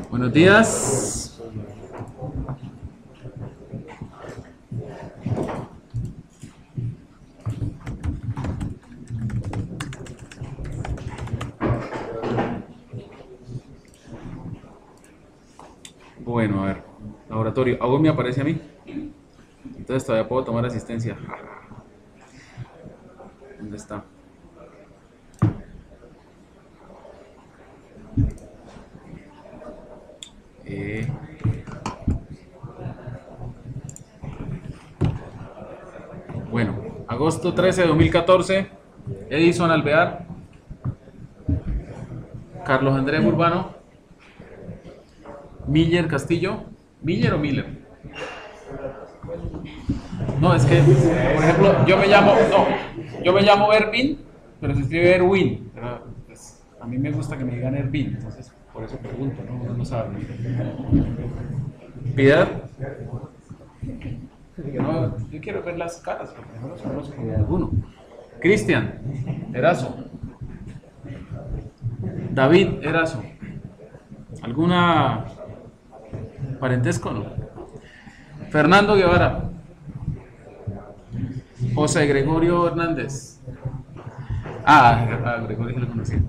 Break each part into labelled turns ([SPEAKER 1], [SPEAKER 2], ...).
[SPEAKER 1] Buenos días. Bueno, a ver, laboratorio. ¿Algo me aparece a mí? Entonces todavía puedo tomar asistencia. ¿Dónde está? Bueno, agosto 13 de 2014, Edison Alvear, Carlos Andrés Urbano, Miller Castillo. ¿Miller o Miller? No, es que, por ejemplo, yo me llamo Ervin, pero se escribe Erwin. Pero, pues, a mí me gusta que me digan Ervin, entonces por eso pregunto, ¿no? Uno no sabe. Piedad. No, yo quiero ver las caras, porque no los conozco de alguno. Cristian Erazo. David Erazo. ¿Alguna parentesco, no? Fernando Guevara. José Gregorio Hernández. Gregorio se lo conocía.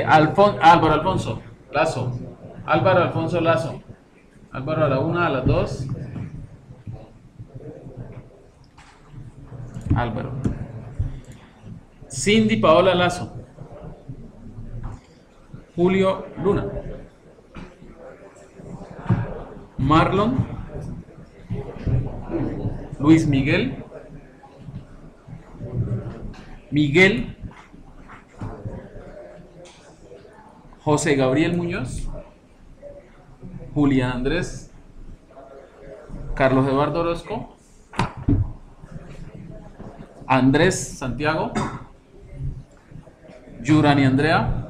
[SPEAKER 1] Álvaro Alfonso Lazo. Álvaro Alfonso Lazo. Álvaro a la 1, a las 2. Álvaro. Cindy Paola Lazo. Julio Luna. Marlon. Luis Miguel. Miguel. José Gabriel Muñoz. Julián Andrés. Carlos Eduardo Orozco. Andrés Santiago. Yurani Andrea.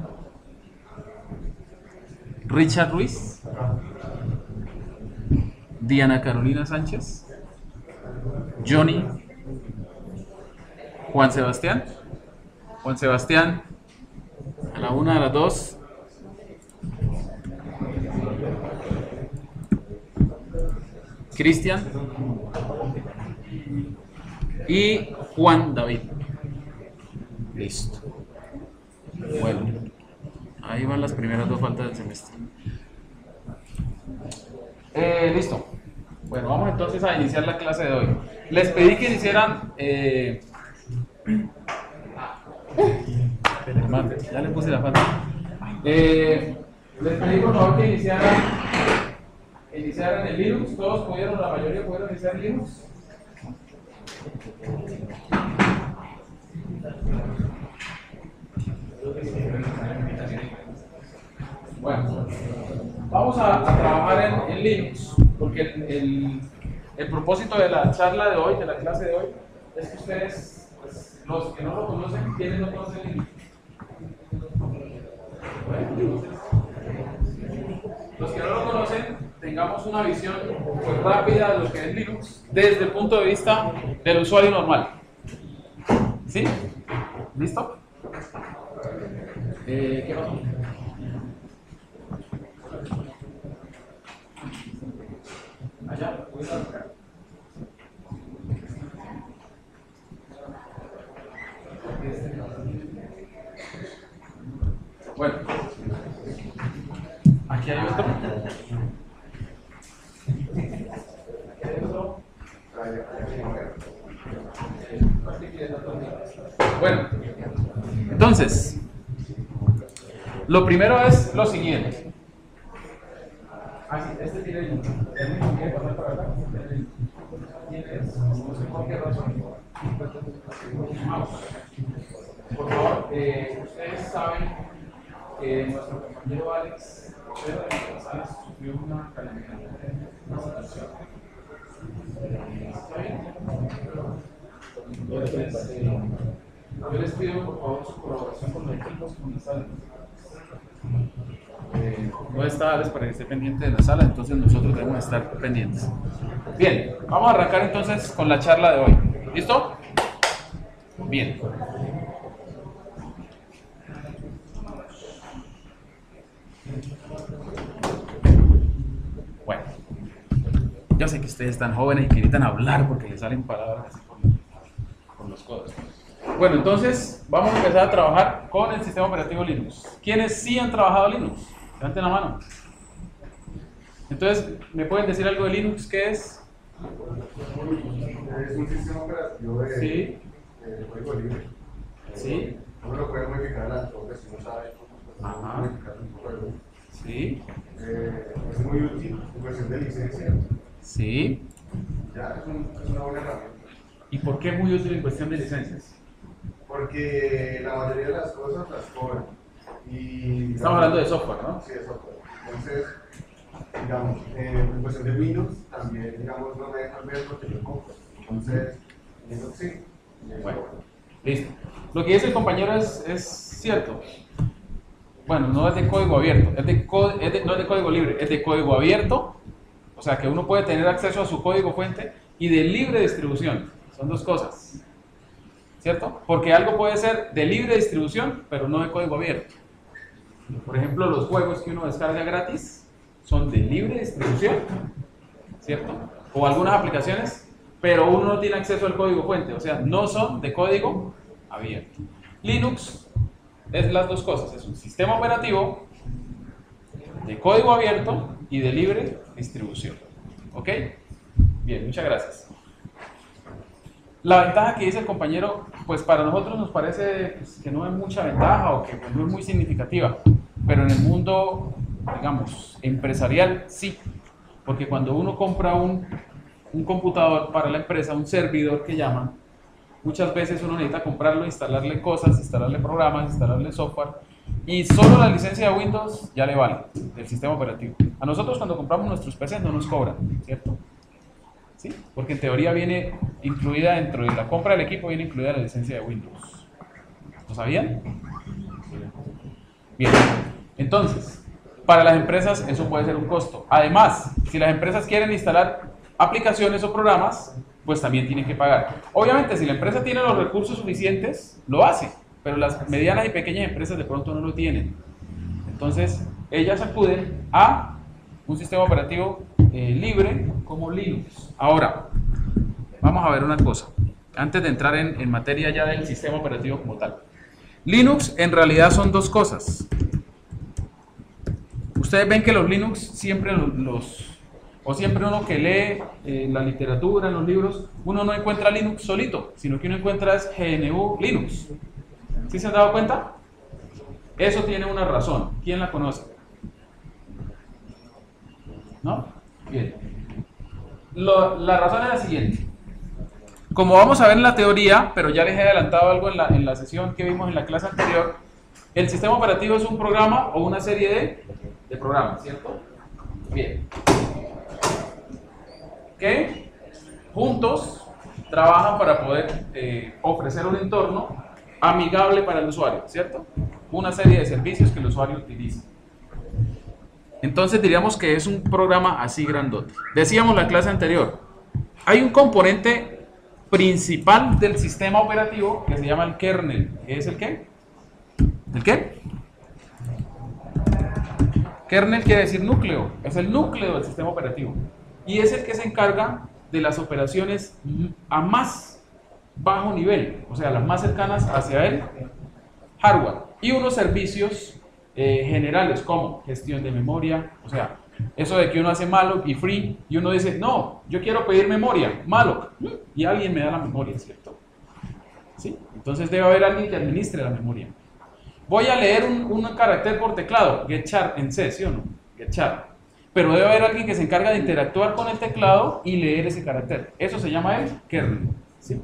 [SPEAKER 1] Richard Ruiz. Diana Carolina Sánchez. Johnny. Juan Sebastián. Juan Sebastián. A la 1, a las 2. Cristian. Y Juan David. Listo. Bueno, ahí van las primeras 2 faltas del semestre. Listo. Bueno, vamos entonces a iniciar la clase de hoy. Les pedí que iniciaran. Ya le puse la falta. Les pedí por favor que iniciaran el Linux. Todos pudieron, la mayoría pudieron iniciar Linux. Bueno, vamos a trabajar en Linux, porque el propósito de la charla de hoy, de la clase de hoy, es que ustedes, pues, los que no lo conocen, ¿quiénes no conocen Linux? Bueno, los que no lo conocen, tengamos una visión pues, rápida de lo que es Linux desde el punto de vista del usuario normal. ¿Sí? ¿Listo? ¿Qué pasó? Allá, bueno, aquí hay otro. Bueno, entonces, lo primero es lo siguiente. Este tiene el mismo que pasar para acá. No sé por qué razón. Por favor, ustedes saben que nuestro compañero Alex Pedro de González sufrió una calamidad, una situación. ¿Está bien? Entonces, yo les pido por favor su colaboración con los equipos con la sala. No está Alex para que esté pendiente de la sala, entonces nosotros debemos estar pendientes. Bien, vamos a arrancar entonces con la charla de hoy. ¿Listo? Bien. Yo sé que ustedes están jóvenes y que necesitan hablar porque les salen palabras así por los codos. Bueno, entonces vamos a empezar a trabajar con el sistema operativo Linux. ¿Quiénes sí han trabajado Linux? Levanten la mano. Entonces, ¿me pueden decir algo de Linux? ¿Qué es?
[SPEAKER 2] Es un sistema operativo de código libre.
[SPEAKER 1] Sí.
[SPEAKER 2] Uno lo puede modificar en la torre si no sabe cómo modificar un código.
[SPEAKER 1] Sí.
[SPEAKER 2] Es muy útil en cuestión de licencia.
[SPEAKER 1] Sí.
[SPEAKER 2] Ya es una buena herramienta.
[SPEAKER 1] ¿Y por qué es muy útil en cuestión de licencias?
[SPEAKER 2] Porque la mayoría de las cosas las cobran.
[SPEAKER 1] Estamos hablando de software, ¿no?
[SPEAKER 2] Sí, de software. Entonces, digamos, en cuestión de Windows también, digamos, no me dejan ver porque yo compro. Entonces, Linux sí.
[SPEAKER 1] Bueno, listo. Lo que dice el compañero es cierto. Bueno, no es de código abierto, no es de código libre, es de código abierto, o sea que uno puede tener acceso a su código fuente, y de libre distribución. Son dos cosas, ¿cierto? Porque algo puede ser de libre distribución, pero no de código abierto. Por ejemplo, los juegos que uno descarga gratis son de libre distribución, ¿cierto? O algunas aplicaciones, pero uno no tiene acceso al código fuente, o sea, no son de código abierto. Linux es las dos cosas, es un sistema operativo de código abierto y de libre distribución. ¿Ok? Bien, muchas gracias. La ventaja que dice el compañero, pues para nosotros nos parece pues, que no es mucha ventaja o que pues, no es muy significativa, pero en el mundo, digamos, empresarial sí, porque cuando uno compra un computador para la empresa, un servidor que llaman, muchas veces uno necesita comprarlo, instalarle cosas, instalarle programas, instalarle software, y solo la licencia de Windows ya le vale, del sistema operativo. A nosotros cuando compramos nuestros PCs no nos cobran, ¿cierto? ¿Sí? Porque en teoría viene incluida dentro de la compra del equipo, viene incluida la licencia de Windows. ¿Lo sabían? Bien, entonces, para las empresas eso puede ser un costo. Además, si las empresas quieren instalar aplicaciones o programas, pues también tienen que pagar. Obviamente, si la empresa tiene los recursos suficientes, lo hace, pero las medianas y pequeñas empresas de pronto no lo tienen. Entonces, ellas acuden a un sistema operativo libre como Linux. Ahora, vamos a ver una cosa, antes de entrar en materia ya del sistema operativo como tal. Linux en realidad son dos cosas. Ustedes ven que los Linux siempre siempre uno que lee la literatura, en los libros, uno no encuentra Linux solito, sino que uno encuentra es GNU Linux. ¿Sí se han dado cuenta? Eso tiene una razón. ¿Quién la conoce? ¿No? Bien. La razón es la siguiente. Como vamos a ver en la teoría, pero ya les he adelantado algo en la sesión que vimos en la clase anterior, el sistema operativo es un programa o una serie de programas, ¿cierto? Bien. Que juntos trabajan para poder ofrecer un entorno amigable para el usuario, ¿cierto? Una serie de servicios que el usuario utiliza. Entonces diríamos que es un programa así grandote. Decíamos en la clase anterior, hay un componente principal del sistema operativo que se llama el kernel. ¿Qué es el qué? ¿El qué? Kernel quiere decir núcleo, es el núcleo del sistema operativo. Y es el que se encarga de las operaciones a más bajo nivel, o sea, las más cercanas hacia el hardware. Y unos servicios generales como gestión de memoria, o sea, eso de que uno hace malloc y free y uno dice, no, yo quiero pedir memoria, malloc, y alguien me da la memoria, ¿cierto? ¿Sí? Entonces debe haber alguien que administre la memoria. Voy a leer un carácter por teclado, getchar en C, ¿sí o no? Getchar. Pero debe haber alguien que se encarga de interactuar con el teclado y leer ese carácter. Eso se llama el kernel, ¿sí?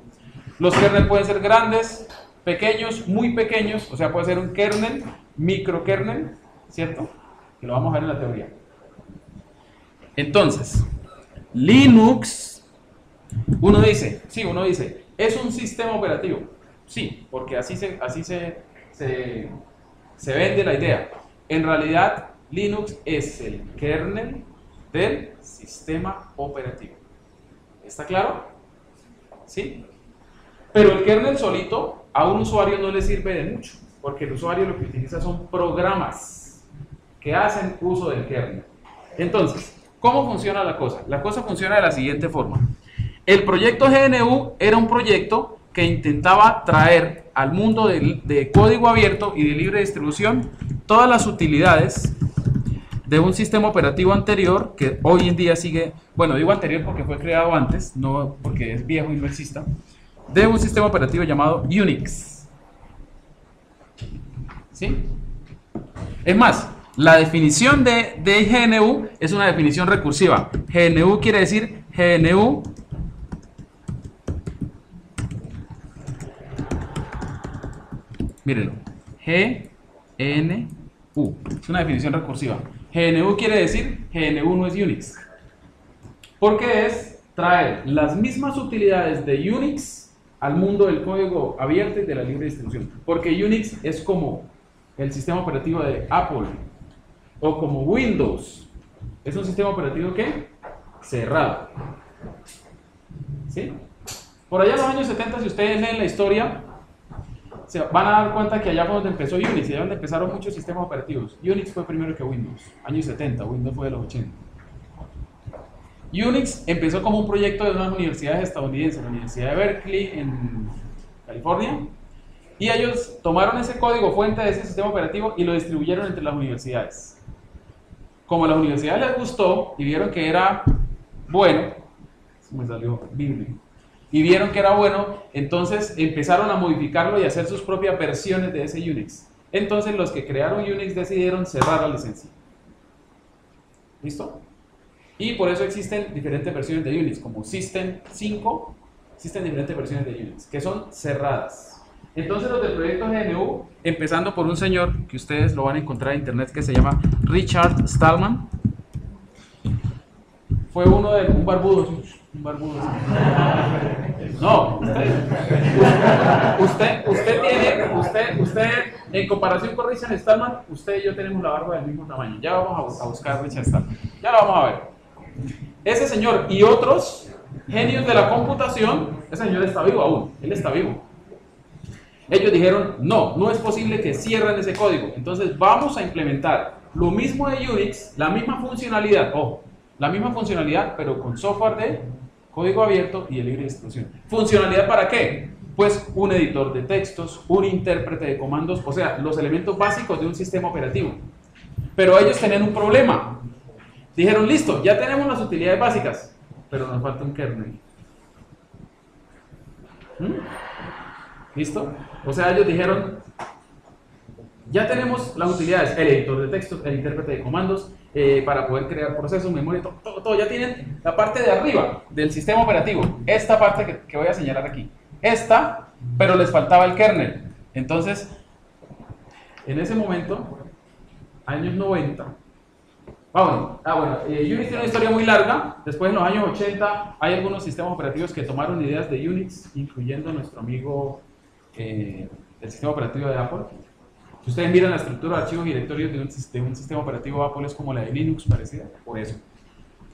[SPEAKER 1] Los kernel pueden ser grandes, pequeños, muy pequeños, o sea, puede ser un kernel, microkernel, ¿cierto? Que lo vamos a ver en la teoría. Entonces, Linux, uno dice, es un sistema operativo. Sí, porque así se vende la idea. En realidad, Linux es el kernel del sistema operativo. ¿Está claro? ¿Sí? Pero el kernel solito a un usuario no le sirve de mucho, porque el usuario lo que utiliza son programas que hacen uso del kernel. Entonces, ¿Cómo funciona la cosa? La cosa funciona de la siguiente forma. El proyecto GNU era un proyecto que intentaba traer al mundo de código abierto y de libre distribución todas las utilidades de un sistema operativo anterior que hoy en día sigue, bueno, digo anterior porque fue creado antes, no porque es viejo y no exista, de un sistema operativo llamado Unix. ¿Sí? Es más, la definición de GNU es una definición recursiva. GNU quiere decir GNU mírenlo, GNU, es una definición recursiva. GNU quiere decir GNU no es Unix, porque es traer las mismas utilidades de Unix al mundo del código abierto y de la libre distribución, porque Unix es como el sistema operativo de Apple o como Windows, es un sistema operativo ¿qué? Cerrado. ¿Sí? Por allá en los años 70, si ustedes leen la historia, se van a dar cuenta que allá fue donde empezó Unix y allá donde empezaron muchos sistemas operativos. Unix fue primero que Windows, años 70, Windows fue de los 80. Unix empezó como un proyecto de unas universidades estadounidenses, la Universidad de Berkeley en California, y ellos tomaron ese código fuente de ese sistema operativo y lo distribuyeron entre las universidades. Como a las universidades les gustó y vieron que era bueno, me salió bíblico, y vieron que era bueno, entonces empezaron a modificarlo y a hacer sus propias versiones de ese Unix. Entonces los que crearon Unix decidieron cerrar la licencia. ¿Listo? Y por eso existen diferentes versiones de Unix, como System 5, existen diferentes versiones de Unix, que son cerradas. Entonces los del proyecto GNU, empezando por un señor que ustedes lo van a encontrar en internet que se llama Richard Stallman, fue uno de un barbudo. No, usted en comparación con Richard Stallman, usted y yo tenemos la barba del mismo tamaño. Ya vamos a buscar a Richard Stallman. Ya lo vamos a ver. Ese señor y otros genios de la computación, ese señor está vivo aún, él está vivo. Ellos dijeron, no es posible que cierren ese código. Entonces vamos a implementar lo mismo de Unix, la misma funcionalidad, la misma funcionalidad, pero con software de código abierto y de libre distribución. ¿Funcionalidad para qué? Pues un editor de textos, un intérprete de comandos, o sea, los elementos básicos de un sistema operativo. Pero ellos tenían un problema. Dijeron, listo, ya tenemos las utilidades básicas, pero nos falta un kernel. ¿Listo? O sea, ellos dijeron, ya tenemos las utilidades, el editor de textos, el intérprete de comandos, para poder crear procesos, memoria, todo, ya tienen la parte de arriba del sistema operativo, esta parte que voy a señalar aquí, pero les faltaba el kernel. Entonces, en ese momento, años 90, Unix tiene una historia muy larga. Después, en los años 80, hay algunos sistemas operativos que tomaron ideas de Unix, incluyendo nuestro amigo el sistema operativo de Apple. Si ustedes miran la estructura de archivos y directorios de un sistema operativo Apple, es como la de Linux, parecida, por eso.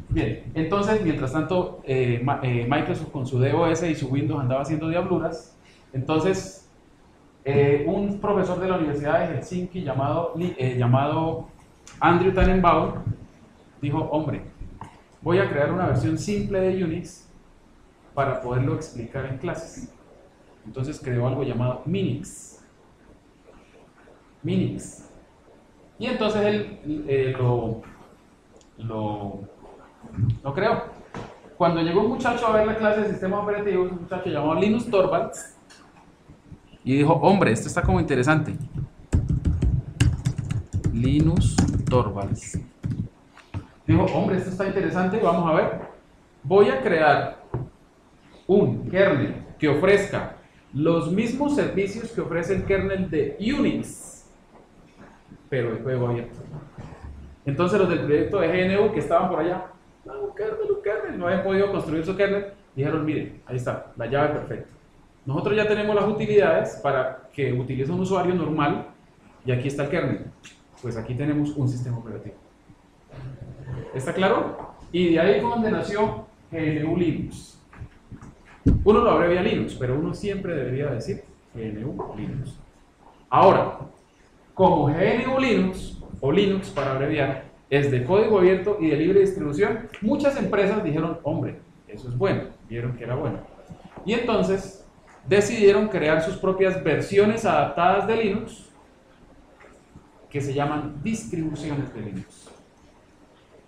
[SPEAKER 1] Bien, entonces, mientras tanto, Microsoft con su DOS y su Windows andaba haciendo diabluras. Entonces, un profesor de la Universidad de Helsinki llamado Andrew Tannenbaum dijo, hombre, voy a crear una versión simple de Unix para poderlo explicar en clases. Entonces creó algo llamado Minix. Y entonces él lo creó. Cuando llegó un muchacho a ver la clase de sistemas operativos, un muchacho llamado Linus Torvalds, y dijo, hombre, esto está como interesante. Linus Torvalds dijo, hombre, esto está interesante, vamos a ver. Voy a crear un kernel que ofrezca los mismos servicios que ofrece el kernel de Unix, pero de juego abierto. Entonces los del proyecto de GNU que estaban por allá, un kernel, no habían podido construir su kernel, dijeron, miren, ahí está, la llave perfecta. Nosotros ya tenemos las utilidades para que utilice un usuario normal, y aquí está el kernel. Pues aquí tenemos un sistema operativo. ¿Está claro? Y de ahí fue donde nació GNU Linux. Uno lo abrevia Linux, pero uno siempre debería decir GNU Linux. Ahora, como GNU Linux, o Linux para abreviar, es de código abierto y de libre distribución, muchas empresas dijeron, hombre, eso es bueno, vieron que era bueno. Y entonces decidieron crear sus propias versiones adaptadas de Linux, que se llaman distribuciones de Linux.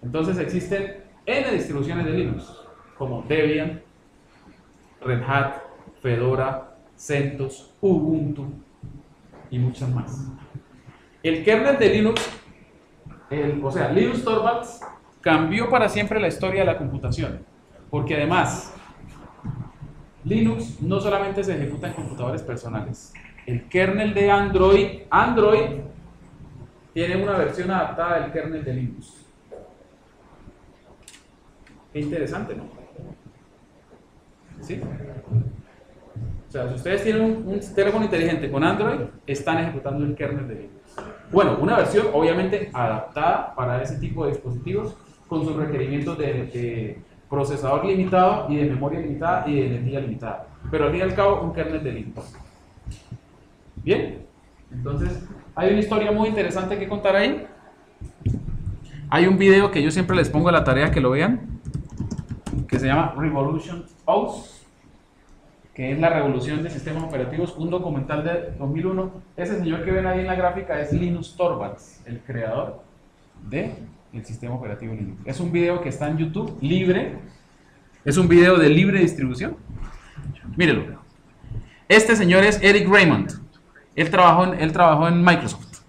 [SPEAKER 1] Entonces existen N distribuciones de Linux, como Debian, Red Hat, Fedora, CentOS, Ubuntu y muchas más. El kernel de Linux, Linus Torvalds, cambió para siempre la historia de la computación, porque además Linux no solamente se ejecuta en computadores personales. El kernel de Android tiene una versión adaptada del kernel de Linux. Qué interesante, ¿no? ¿Sí? O sea, si ustedes tienen un teléfono inteligente con Android, están ejecutando el kernel de Linux. Bueno, una versión obviamente adaptada para ese tipo de dispositivos, con sus requerimientos de procesador limitado y de memoria limitada y de energía limitada. Pero al fin y al cabo, un kernel de Linux. Bien, entonces hay una historia muy interesante que contar ahí. Hay un video que yo siempre les pongo a la tarea que lo vean, que se llama Revolution OS, que es la revolución de sistemas operativos, un documental de 2001. Ese señor que ven ahí en la gráfica es Linus Torvalds, el creador del sistema operativo Linux. Es un video que está en YouTube, libre, es un video de libre distribución. Mírenlo. Este señor es Eric Raymond. Él trabajó en Microsoft.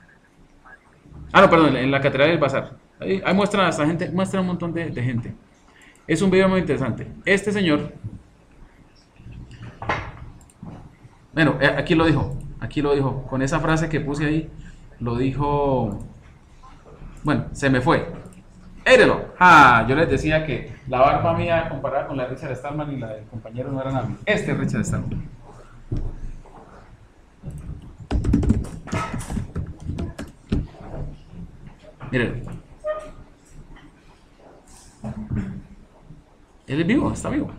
[SPEAKER 1] No, perdón, en la Catedral del Bazar. Ahí muestran a esta gente, muestran un montón de gente. Es un video muy interesante. Este señor, bueno, aquí lo dijo, con esa frase que puse ahí, lo dijo, bueno, se me fue. Érelo. Yo les decía que la barba mía comparada con la de Richard Stallman y la del compañero no era nada. Este es Richard Stallman. Mírenlo. Él es vivo, está vivo.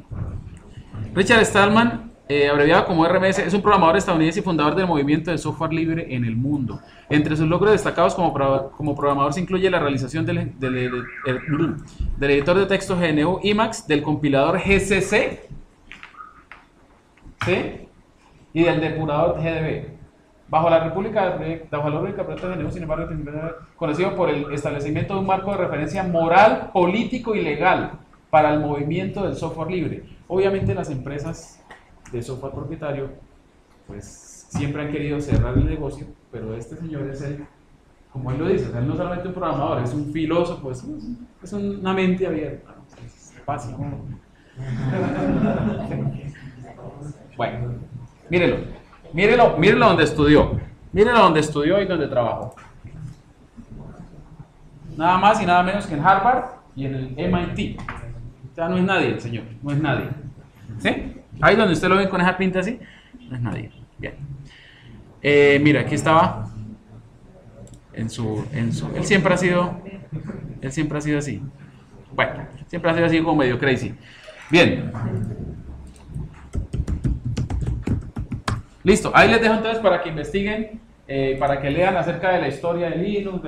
[SPEAKER 1] Richard Stallman, abreviado como RMS, es un programador estadounidense y fundador del movimiento de software libre en el mundo. Entre sus logros destacados como programador se incluye la realización del editor de texto GNU Emacs, del compilador GCC, ¿sí? Y del depurador GDB. Bajo la lógica del proyecto GNU, sin embargo, conocido por el establecimiento de un marco de referencia moral, político y legal para el movimiento del software libre. Obviamente las empresas de software propietario pues siempre han querido cerrar el negocio, pero este señor es como él lo dice, él no es solamente un programador, es un filósofo, es una mente abierta, es fácil. Bueno, mírenlo donde estudió, y donde trabajó. Nada más y nada menos que en Harvard y en el MIT. O sea, no es nadie el señor, no es nadie. ¿Sí? Ahí donde usted lo ve con esa pinta así, no es nadie. Bien. Mira, aquí estaba. Él siempre ha sido así. Bueno, siempre ha sido así como medio crazy. Bien. Listo, ahí les dejo entonces para que investiguen, para que lean acerca de la historia de Linux,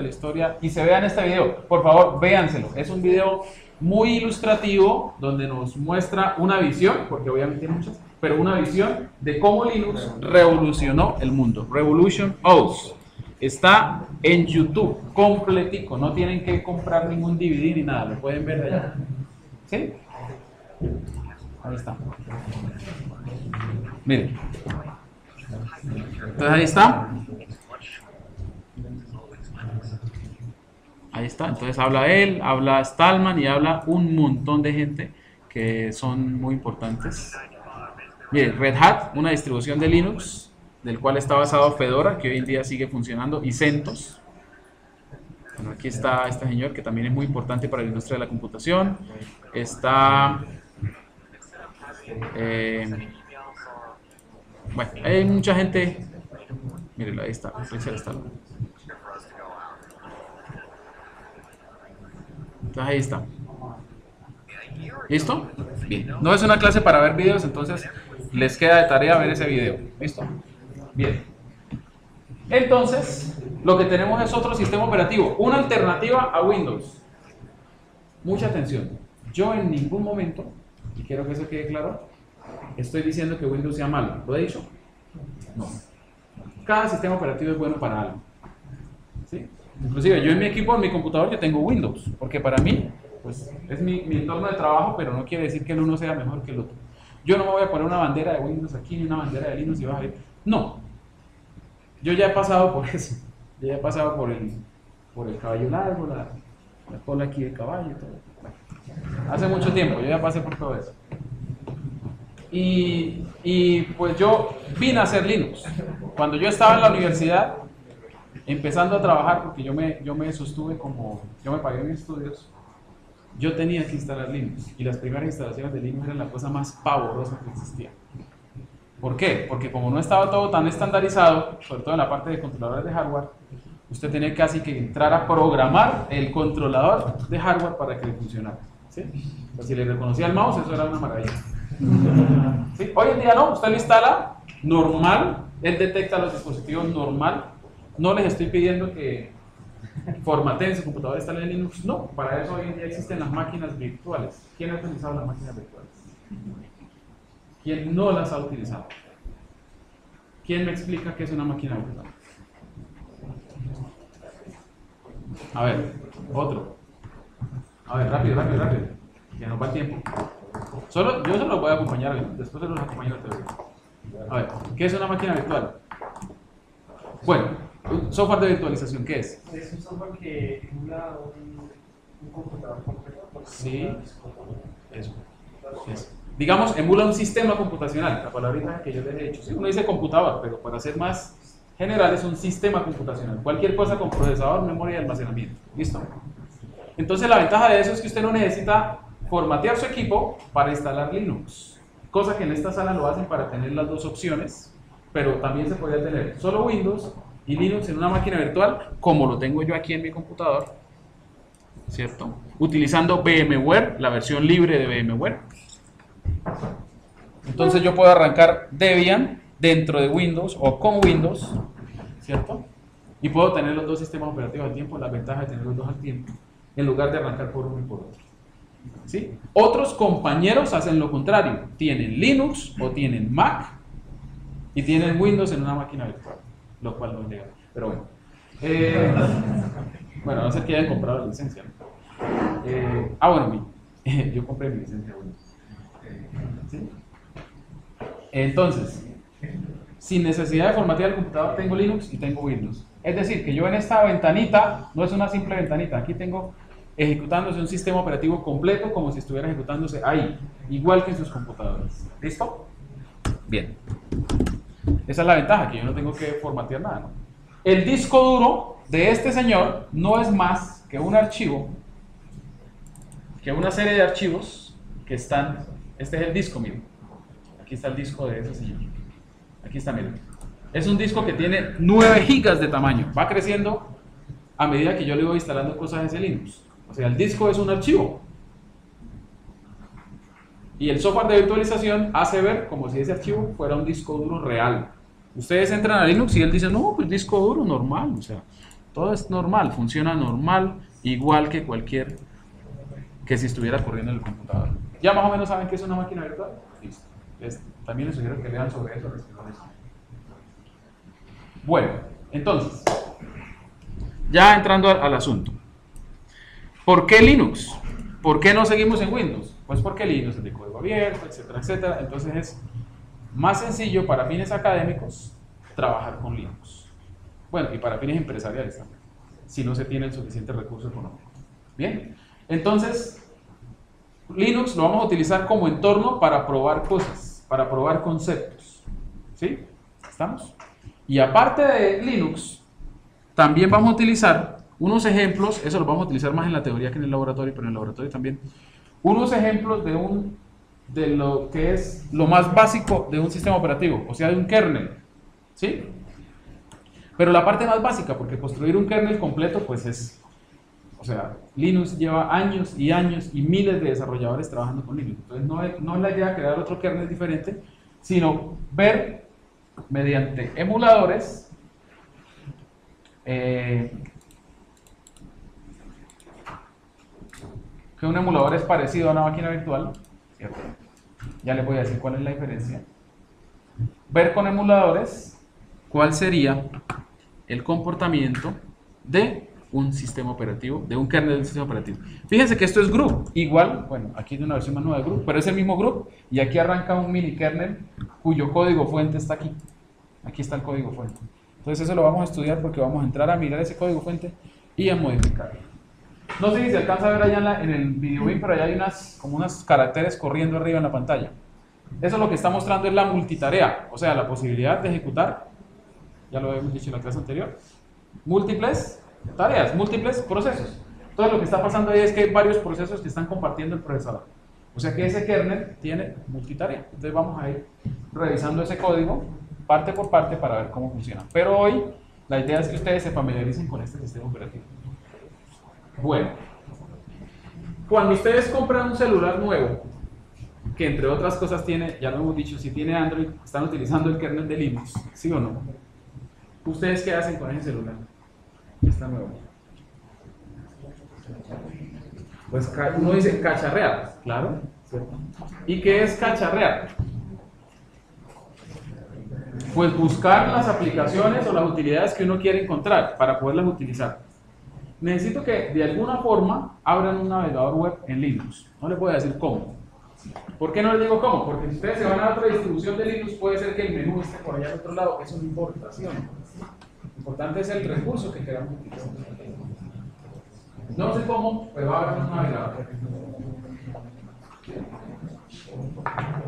[SPEAKER 1] y se vean este video. Por favor, véanselo. Es un video muy ilustrativo donde nos muestra una visión, porque obviamente hay muchas, pero una visión de cómo Linux revolucionó el mundo. Revolution OS. Está en YouTube, completico. No tienen que comprar ningún DVD ni nada, lo pueden ver allá. ¿Sí? Ahí está. Miren. Entonces ahí está. Ahí está. Entonces habla él, habla Stallman y habla un montón de gente que son muy importantes. Miren, Red Hat, una distribución de Linux, del cual está basado Fedora, que hoy en día sigue funcionando, y CentOS. Bueno, aquí está este señor que también es muy importante para la industria de la computación. Está... bueno, hay mucha gente. Mírenlo, ahí está, Richard Stallman. Entonces ahí está. ¿Listo? Bien. No es una clase para ver videos, entonces les queda de tarea ver ese video. ¿Listo? Bien. Entonces, lo que tenemos es otro sistema operativo, una alternativa a Windows. Mucha atención. Yo en ningún momento, y quiero que eso quede claro, estoy diciendo que Windows sea malo. ¿Lo he dicho? No. Cada sistema operativo es bueno para algo. ¿Sí? Inclusive yo en mi equipo, en mi computador, yo tengo Windows, porque para mí pues, es mi entorno de trabajo, pero no quiere decir que el uno sea mejor que el otro. Yo no me voy a poner una bandera de Windows aquí, ni una bandera de Linux y vas a ver. No. Yo ya he pasado por eso. Yo ya he pasado por el caballo largo, la cola aquí de caballo y todo. Bueno, hace mucho tiempo, yo ya pasé por todo eso. Y pues yo vine a hacer Linux. Cuando yo estaba en la universidad, empezando a trabajar, porque yo me sostuve como, yo me pagué mis estudios, yo tenía que instalar Linux. Y las primeras instalaciones de Linux eran la cosa más pavorosa que existía. ¿Por qué? Porque como no estaba todo tan estandarizado, sobre todo en la parte de controladores de hardware, usted tenía casi que entrar a programar el controlador de hardware para que le funcionara. ¿Sí? Pues si le reconocía el mouse, eso era una maravilla. ¿Sí? Hoy en día no, usted lo instala normal, él detecta los dispositivos normal. No les estoy pidiendo que formateen su computador, instalen Linux. No, para eso hoy en día existen las máquinas virtuales. ¿Quién ha utilizado las máquinas virtuales? ¿Quién no las ha utilizado? ¿Quién me explica qué es una máquina virtual? A ver, otro. A ver, rápido. Que nos va el tiempo. Yo solo los voy a acompañar, después se los acompaño a ustedes. A ver, ¿qué es una máquina virtual? Bueno, un software de virtualización, ¿qué es?
[SPEAKER 3] Es un software que emula un computador completo.
[SPEAKER 1] Sí, eso. Digamos, emula un sistema computacional, la palabrita que yo les he dicho. Sí, uno dice computador, pero para ser más general es un sistema computacional. Cualquier cosa con procesador, memoria y almacenamiento. ¿Listo? Entonces la ventaja de eso es que usted no necesita formatear su equipo para instalar Linux. Cosa que en esta sala lo hacen para tener las dos opciones, pero también se podría tener solo Windows y Linux en una máquina virtual, como lo tengo yo aquí en mi computador, ¿cierto? Utilizando VMware, la versión libre de VMware. Entonces yo puedo arrancar Debian dentro de Windows o con Windows, ¿cierto? Y puedo tener los dos sistemas operativos al tiempo, la ventaja de tener los dos al tiempo, en lugar de arrancar por uno y por otro. ¿Sí? Otros compañeros hacen lo contrario, tienen Linux o tienen Mac y tienen Windows en una máquina virtual, lo cual no es legal, pero bueno. Bueno, a no ser que hayan comprado la licencia, ¿no? Bueno, yo compré mi licencia de Windows. ¿Sí? Entonces, sin necesidad de formatear el computador, tengo Linux y tengo Windows. Es decir, que yo en esta ventanita, no es una simple ventanita, aquí tengo ejecutándose un sistema operativo completo como si estuviera ejecutándose ahí, igual que en sus computadores. ¿Listo? Bien. Esa es la ventaja, que yo no tengo que formatear nada, ¿no? El disco duro de este señor no es más que un archivo, que una serie de archivos que están, este es el disco, miren. Aquí está el disco de ese señor. Aquí está, miren. Es un disco que tiene 9 gigas de tamaño. Va creciendo a medida que yo le voy instalando cosas a ese Linux. O sea, el disco es un archivo. Y el software de virtualización hace ver como si ese archivo fuera un disco duro real. Ustedes entran a Linux y él dice, no, pues disco duro normal. O sea, todo es normal, funciona normal, igual que que si estuviera corriendo en el computador. ¿Ya más o menos saben qué es una máquina virtual? Listo. También les sugiero que lean sobre eso. Bueno, entonces, ya entrando al asunto. ¿Por qué Linux? ¿Por qué no seguimos en Windows? Pues porque Linux es de código abierto, etcétera, etcétera. Entonces es más sencillo para fines académicos trabajar con Linux. Bueno, y para fines empresariales también, si no se tiene el suficiente recurso económico. Bien, entonces Linux lo vamos a utilizar como entorno para probar cosas, para probar conceptos. ¿Sí? ¿Estamos? Y aparte de Linux, también vamos a utilizar unos ejemplos, eso lo vamos a utilizar más en la teoría que en el laboratorio, pero en el laboratorio también, unos ejemplos de lo que es lo más básico de un sistema operativo, o sea, de un kernel. ¿Sí? Pero la parte más básica, porque construir un kernel completo, pues es, o sea, Linux lleva años y años y miles de desarrolladores trabajando con Linux. Entonces no es la idea crear otro kernel diferente, sino ver mediante emuladores que un emulador es parecido a una máquina virtual, ¿cierto? Ya les voy a decir cuál es la diferencia. Ver con emuladores cuál sería el comportamiento de un sistema operativo, de un kernel de un sistema operativo. Fíjense que esto es GRUB, igual, bueno, aquí es una versión más nueva de GRUB, pero es el mismo GRUB y aquí arranca un mini kernel cuyo código fuente está aquí. Aquí está el código fuente. Entonces eso lo vamos a estudiar porque vamos a entrar a mirar ese código fuente y a modificarlo. No sé si se alcanza a ver allá en el video bin, pero allá hay como unos caracteres corriendo arriba en la pantalla. Eso lo que está mostrando es la multitarea, o sea, la posibilidad de ejecutar, ya lo habíamos dicho en la clase anterior, múltiples tareas, múltiples procesos. Entonces lo que está pasando ahí es que hay varios procesos que están compartiendo el procesador. O sea que ese kernel tiene multitarea. Entonces vamos a ir revisando ese código parte por parte para ver cómo funciona. Pero hoy la idea es que ustedes se familiaricen con este sistema operativo. Bueno, cuando ustedes compran un celular nuevo, que entre otras cosas tiene, ya lo hemos dicho, si tiene Android, están utilizando el kernel de Linux, ¿sí o no? ¿Ustedes qué hacen con ese celular? Está nuevo. Pues uno dice cacharrear, claro. ¿Y qué es cacharrear? Pues buscar las aplicaciones o las utilidades que uno quiere encontrar para poderlas utilizar. Necesito que de alguna forma abran un navegador web en Linux. No les voy a decir cómo. ¿Por qué no les digo cómo? Porque si ustedes se van a otra distribución de Linux, puede ser que el menú esté por allá al otro lado. Eso no importa, ¿sí o no? Lo importante es el recurso que queramos utilizar. No sé cómo, pero abran un navegador.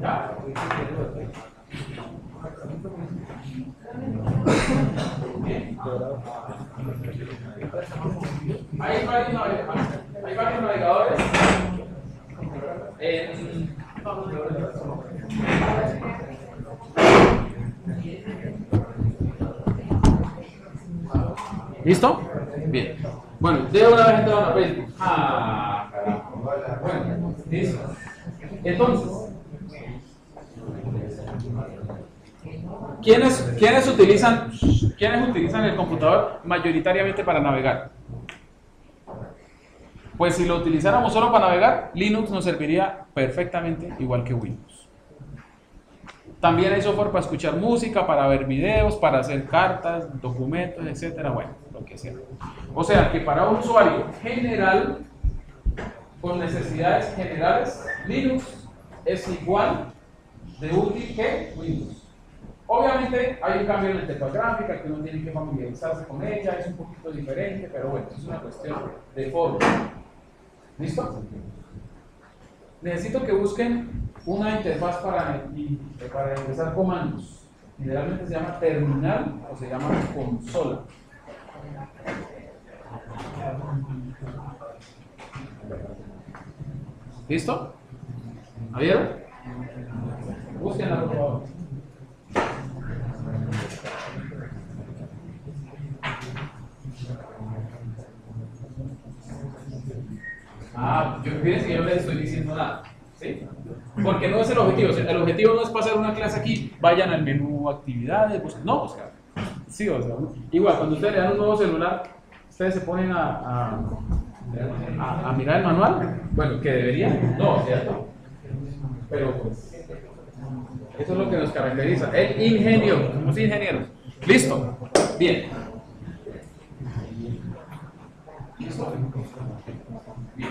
[SPEAKER 1] ¿Ya? Hay varios navegadores. ¿Listo? Bien. Bueno, de una vez entraron a Facebook. Carajo. Bueno, listo. Entonces, ¿quiénes utilizan el computador mayoritariamente para navegar? Pues si lo utilizáramos solo para navegar, Linux nos serviría perfectamente igual que Windows. También hay software para escuchar música, para ver videos, para hacer cartas, documentos, etcétera, bueno, lo que sea. O sea que para un usuario general, con necesidades generales, Linux es igual de útil que Windows. Obviamente hay un cambio en la interfaz gráfica que uno tiene que familiarizarse con ella, es un poquito diferente, pero bueno, es una cuestión de forma. ¿Listo? Necesito que busquen una interfaz para ingresar comandos. Generalmente se llama terminal o se llama consola. ¿Listo? ¿La vieron? Búsquenla, por favor. Fíjense que yo no les estoy diciendo nada, ¿sí? Porque no es el objetivo. El objetivo no es pasar una clase aquí, vayan al menú actividades, pues, no, o sea, sí, o sea, igual cuando ustedes le dan un nuevo celular, ustedes se ponen a mirar el manual, bueno, que deberían, no, ¿cierto? Pero pues, eso es lo que nos caracteriza, el ingenio, somos ingenieros. Listo, bien. ¿Listo? Bien.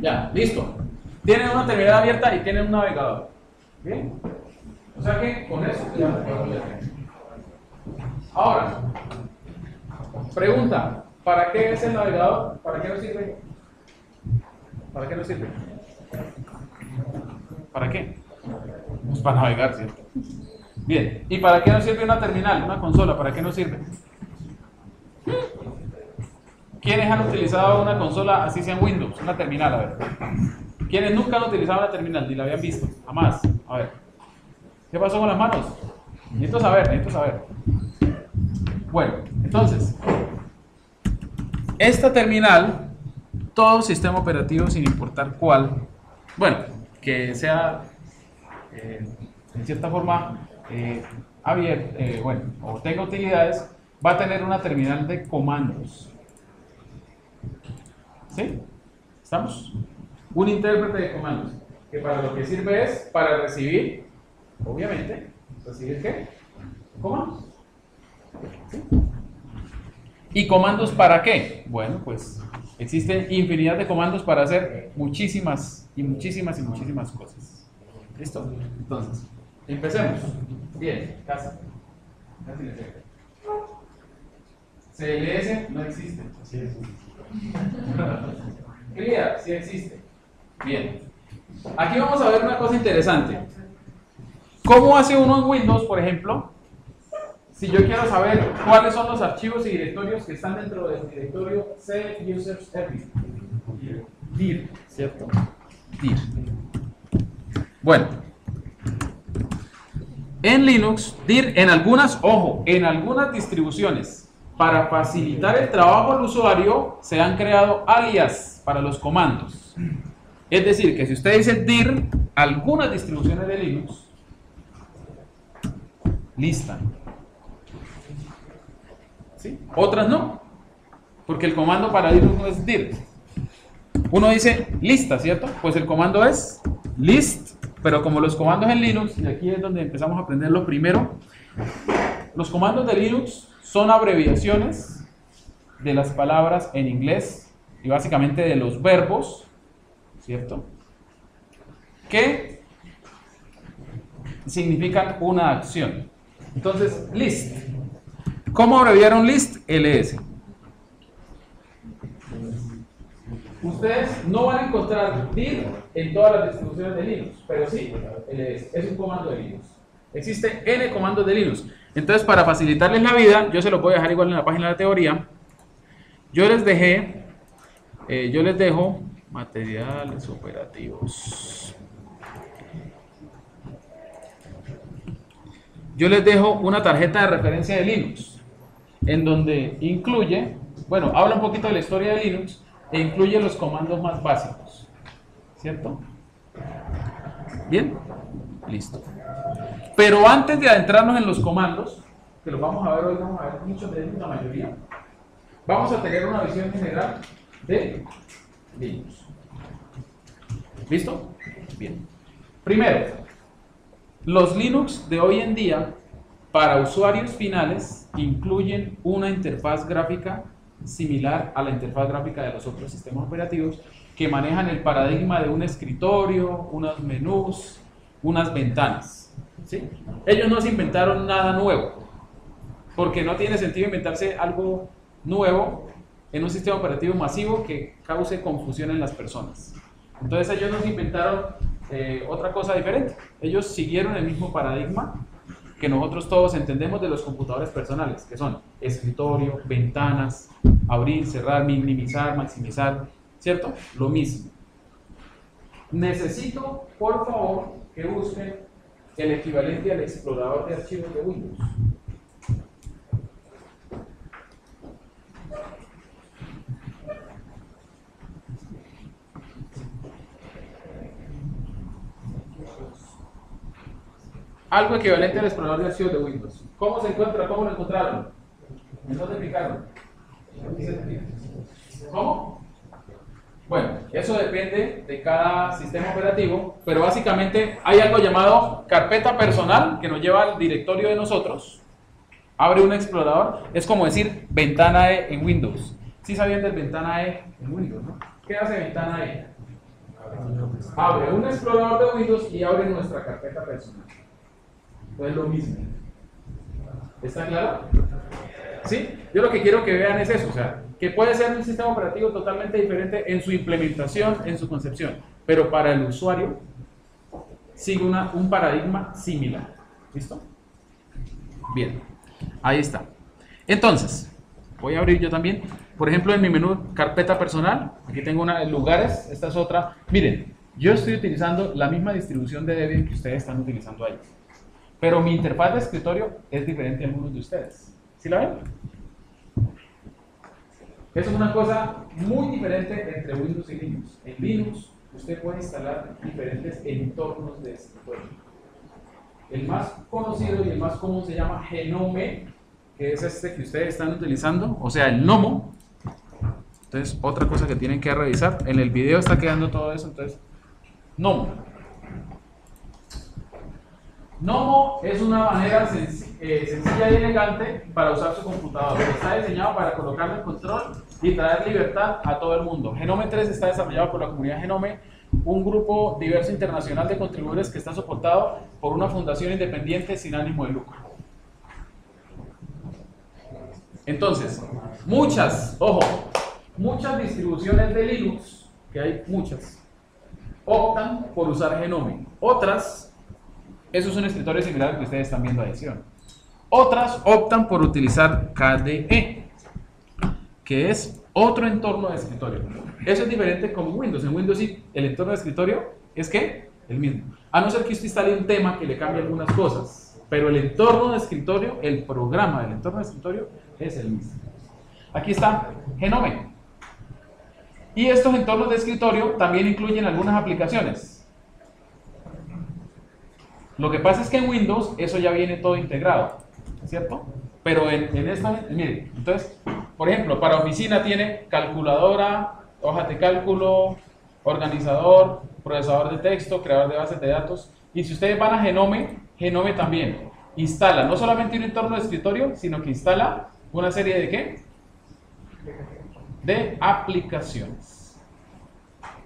[SPEAKER 1] Ya, listo. Tienen una terminal abierta y tienen un navegador. Bien. O sea que con eso ya. Ahora, pregunta: ¿para qué es el navegador? ¿Para qué nos sirve? ¿Para qué nos sirve? ¿Para qué? Pues para navegar, ¿cierto? Bien. ¿Y para qué nos sirve una terminal, una consola? ¿Para qué nos sirve? ¿Quiénes han utilizado una consola así sea en Windows? Una terminal, a ver. ¿Quiénes nunca han utilizado una terminal? Ni la habían visto, jamás. A ver. ¿Qué pasó con las manos? Necesito saber. Bueno, entonces, esta terminal, todo sistema operativo sin importar cuál, bueno, que sea en cierta forma abierto, o tenga utilidades, va a tener una terminal de comandos. ¿Sí? ¿Estamos? Un intérprete de comandos, que para lo que sirve es para recibir, obviamente, ¿recibir qué? Comandos. ¿Sí? ¿Y comandos para qué? Bueno, pues existen infinidad de comandos para hacer muchísimas cosas. ¿Listo? Entonces, empecemos. Bien, casi le sé. CLS no existe.
[SPEAKER 2] Sí, sí.
[SPEAKER 1] Clear, sí existe. Bien. Aquí vamos a ver una cosa interesante. ¿Cómo hace uno en Windows, por ejemplo? Si yo quiero saber cuáles son los archivos y directorios que están dentro del directorio C Users Everything. Dir, ¿cierto? Dir. Bueno. En Linux, dir en algunas distribuciones, para facilitar el trabajo al usuario, se han creado alias para los comandos. Es decir, que si usted dice dir, algunas distribuciones de Linux listan. ¿Sí? Otras no, porque el comando para Linux no es dir. Uno dice lista, ¿cierto? Pues el comando es list, pero como los comandos en Linux, y aquí es donde empezamos a aprender lo primero, los comandos de Linux son abreviaciones de las palabras en inglés y básicamente de los verbos, ¿cierto? Que significan una acción. Entonces, list. ¿Cómo abreviaron list? ls. Ustedes no van a encontrar dir en todas las distribuciones de Linux, pero sí, ls es un comando de Linux. Existe n comandos de Linux. Entonces, para facilitarles la vida, yo se los voy a dejar igual en la página de la teoría. Yo les dejo materiales operativos. Yo les dejo una tarjeta de referencia de Linux, en donde incluye, habla un poquito de la historia de Linux e incluye los comandos más básicos, ¿cierto? Bien, listo. Pero antes de adentrarnos en los comandos, que los vamos a ver hoy, vamos a ver muchos de ellos, la mayoría, vamos a tener una visión general de Linux. ¿Listo? Bien. Primero, los Linux de hoy en día, para usuarios finales, incluyen una interfaz gráfica similar a la interfaz gráfica de los otros sistemas operativos que manejan el paradigma de un escritorio, unos menús, unas ventanas. ¿Sí? Ellos no se inventaron nada nuevo, porque no tiene sentido inventarse algo nuevo en un sistema operativo masivo que cause confusión en las personas. Entonces ellos no se inventaron otra cosa diferente. Ellos siguieron el mismo paradigma que nosotros todos entendemos de los computadores personales, que son escritorio, ventanas, abrir, cerrar, minimizar, maximizar, ¿cierto? Lo mismo. Necesito, por favor, que busquen el equivalente al explorador de archivos de Windows. Algo equivalente al explorador de archivos de Windows. ¿Cómo se encuentra? ¿Cómo lo encontraron? ¿En dónde picaron? ¿Cómo? Bueno, eso depende de cada sistema operativo, pero básicamente hay algo llamado carpeta personal que nos lleva al directorio de nosotros. Abre un explorador, es como decir ventana E en Windows. ¿Sí sabían del ventana E en Windows, no? ¿Qué hace ventana E? Abre un explorador de Windows y abre nuestra carpeta personal. Entonces lo mismo. ¿Está claro? ¿Sí? Yo lo que quiero que vean es eso, o sea, que puede ser un sistema operativo totalmente diferente en su implementación, en su concepción, pero para el usuario sigue un paradigma similar. ¿Listo? Bien, ahí está. Entonces, voy a abrir yo también, por ejemplo, en mi menú carpeta personal, aquí tengo una en lugares, esta es otra. Miren, yo estoy utilizando la misma distribución de Debian que ustedes están utilizando ahí, pero mi interfaz de escritorio es diferente a algunos de ustedes. ¿Sí la ven? Eso es una cosa muy diferente entre Windows y Linux. En Linux usted puede instalar diferentes entornos de escritorio. El más conocido y el más común se llama Genome, que es este que ustedes están utilizando, o sea, el gnomo. Entonces, otra cosa que tienen que revisar, en el video está quedando todo eso, entonces, gnomo. Gnomo es una manera sencilla y elegante para usar su computador. Está diseñado para colocarle control y traer libertad a todo el mundo. Genome 3 está desarrollado por la comunidad Genome, un grupo diverso internacional de contribuidores que está soportado por una fundación independiente sin ánimo de lucro. Entonces, muchas distribuciones de Linux, que hay muchas, optan por usar Genome. Otras, eso es un escritorio similar al que ustedes están viendo adición. Otras optan por utilizar KDE, que es otro entorno de escritorio. Eso es diferente con Windows. En Windows sí, el entorno de escritorio es ¿qué? El mismo. A no ser que usted instale un tema que le cambie algunas cosas. Pero el entorno de escritorio, el programa del entorno de escritorio es el mismo. Aquí está Genome. Y estos entornos de escritorio también incluyen algunas aplicaciones. Lo que pasa es que en Windows eso ya viene todo integrado, ¿cierto? Pero en esta, miren, entonces, por ejemplo, para oficina tiene calculadora, hojas de cálculo, organizador, procesador de texto, creador de bases de datos. Y si ustedes van a Genome, Genome también instala no solamente un entorno de escritorio, sino que instala una serie de ¿qué? De aplicaciones.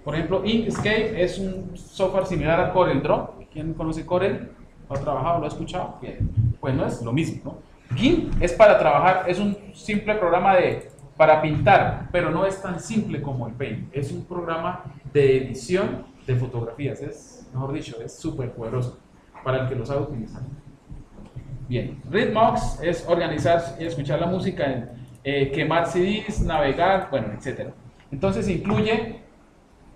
[SPEAKER 1] Por ejemplo, Inkscape es un software similar a CorelDRAW. ¿Quién conoce Corel? ¿Lo ha trabajado? ¿Lo ha escuchado? Bien. Pues no es lo mismo, ¿no? GIMP es para trabajar, es un simple programa para pintar, pero no es tan simple como el Paint. Es un programa de edición de fotografías. Es, mejor dicho, es súper poderoso para el que lo sabe utilizar. Bien. Readmox es organizar y escuchar la música, quemar CDs, navegar, bueno, etc. Entonces incluye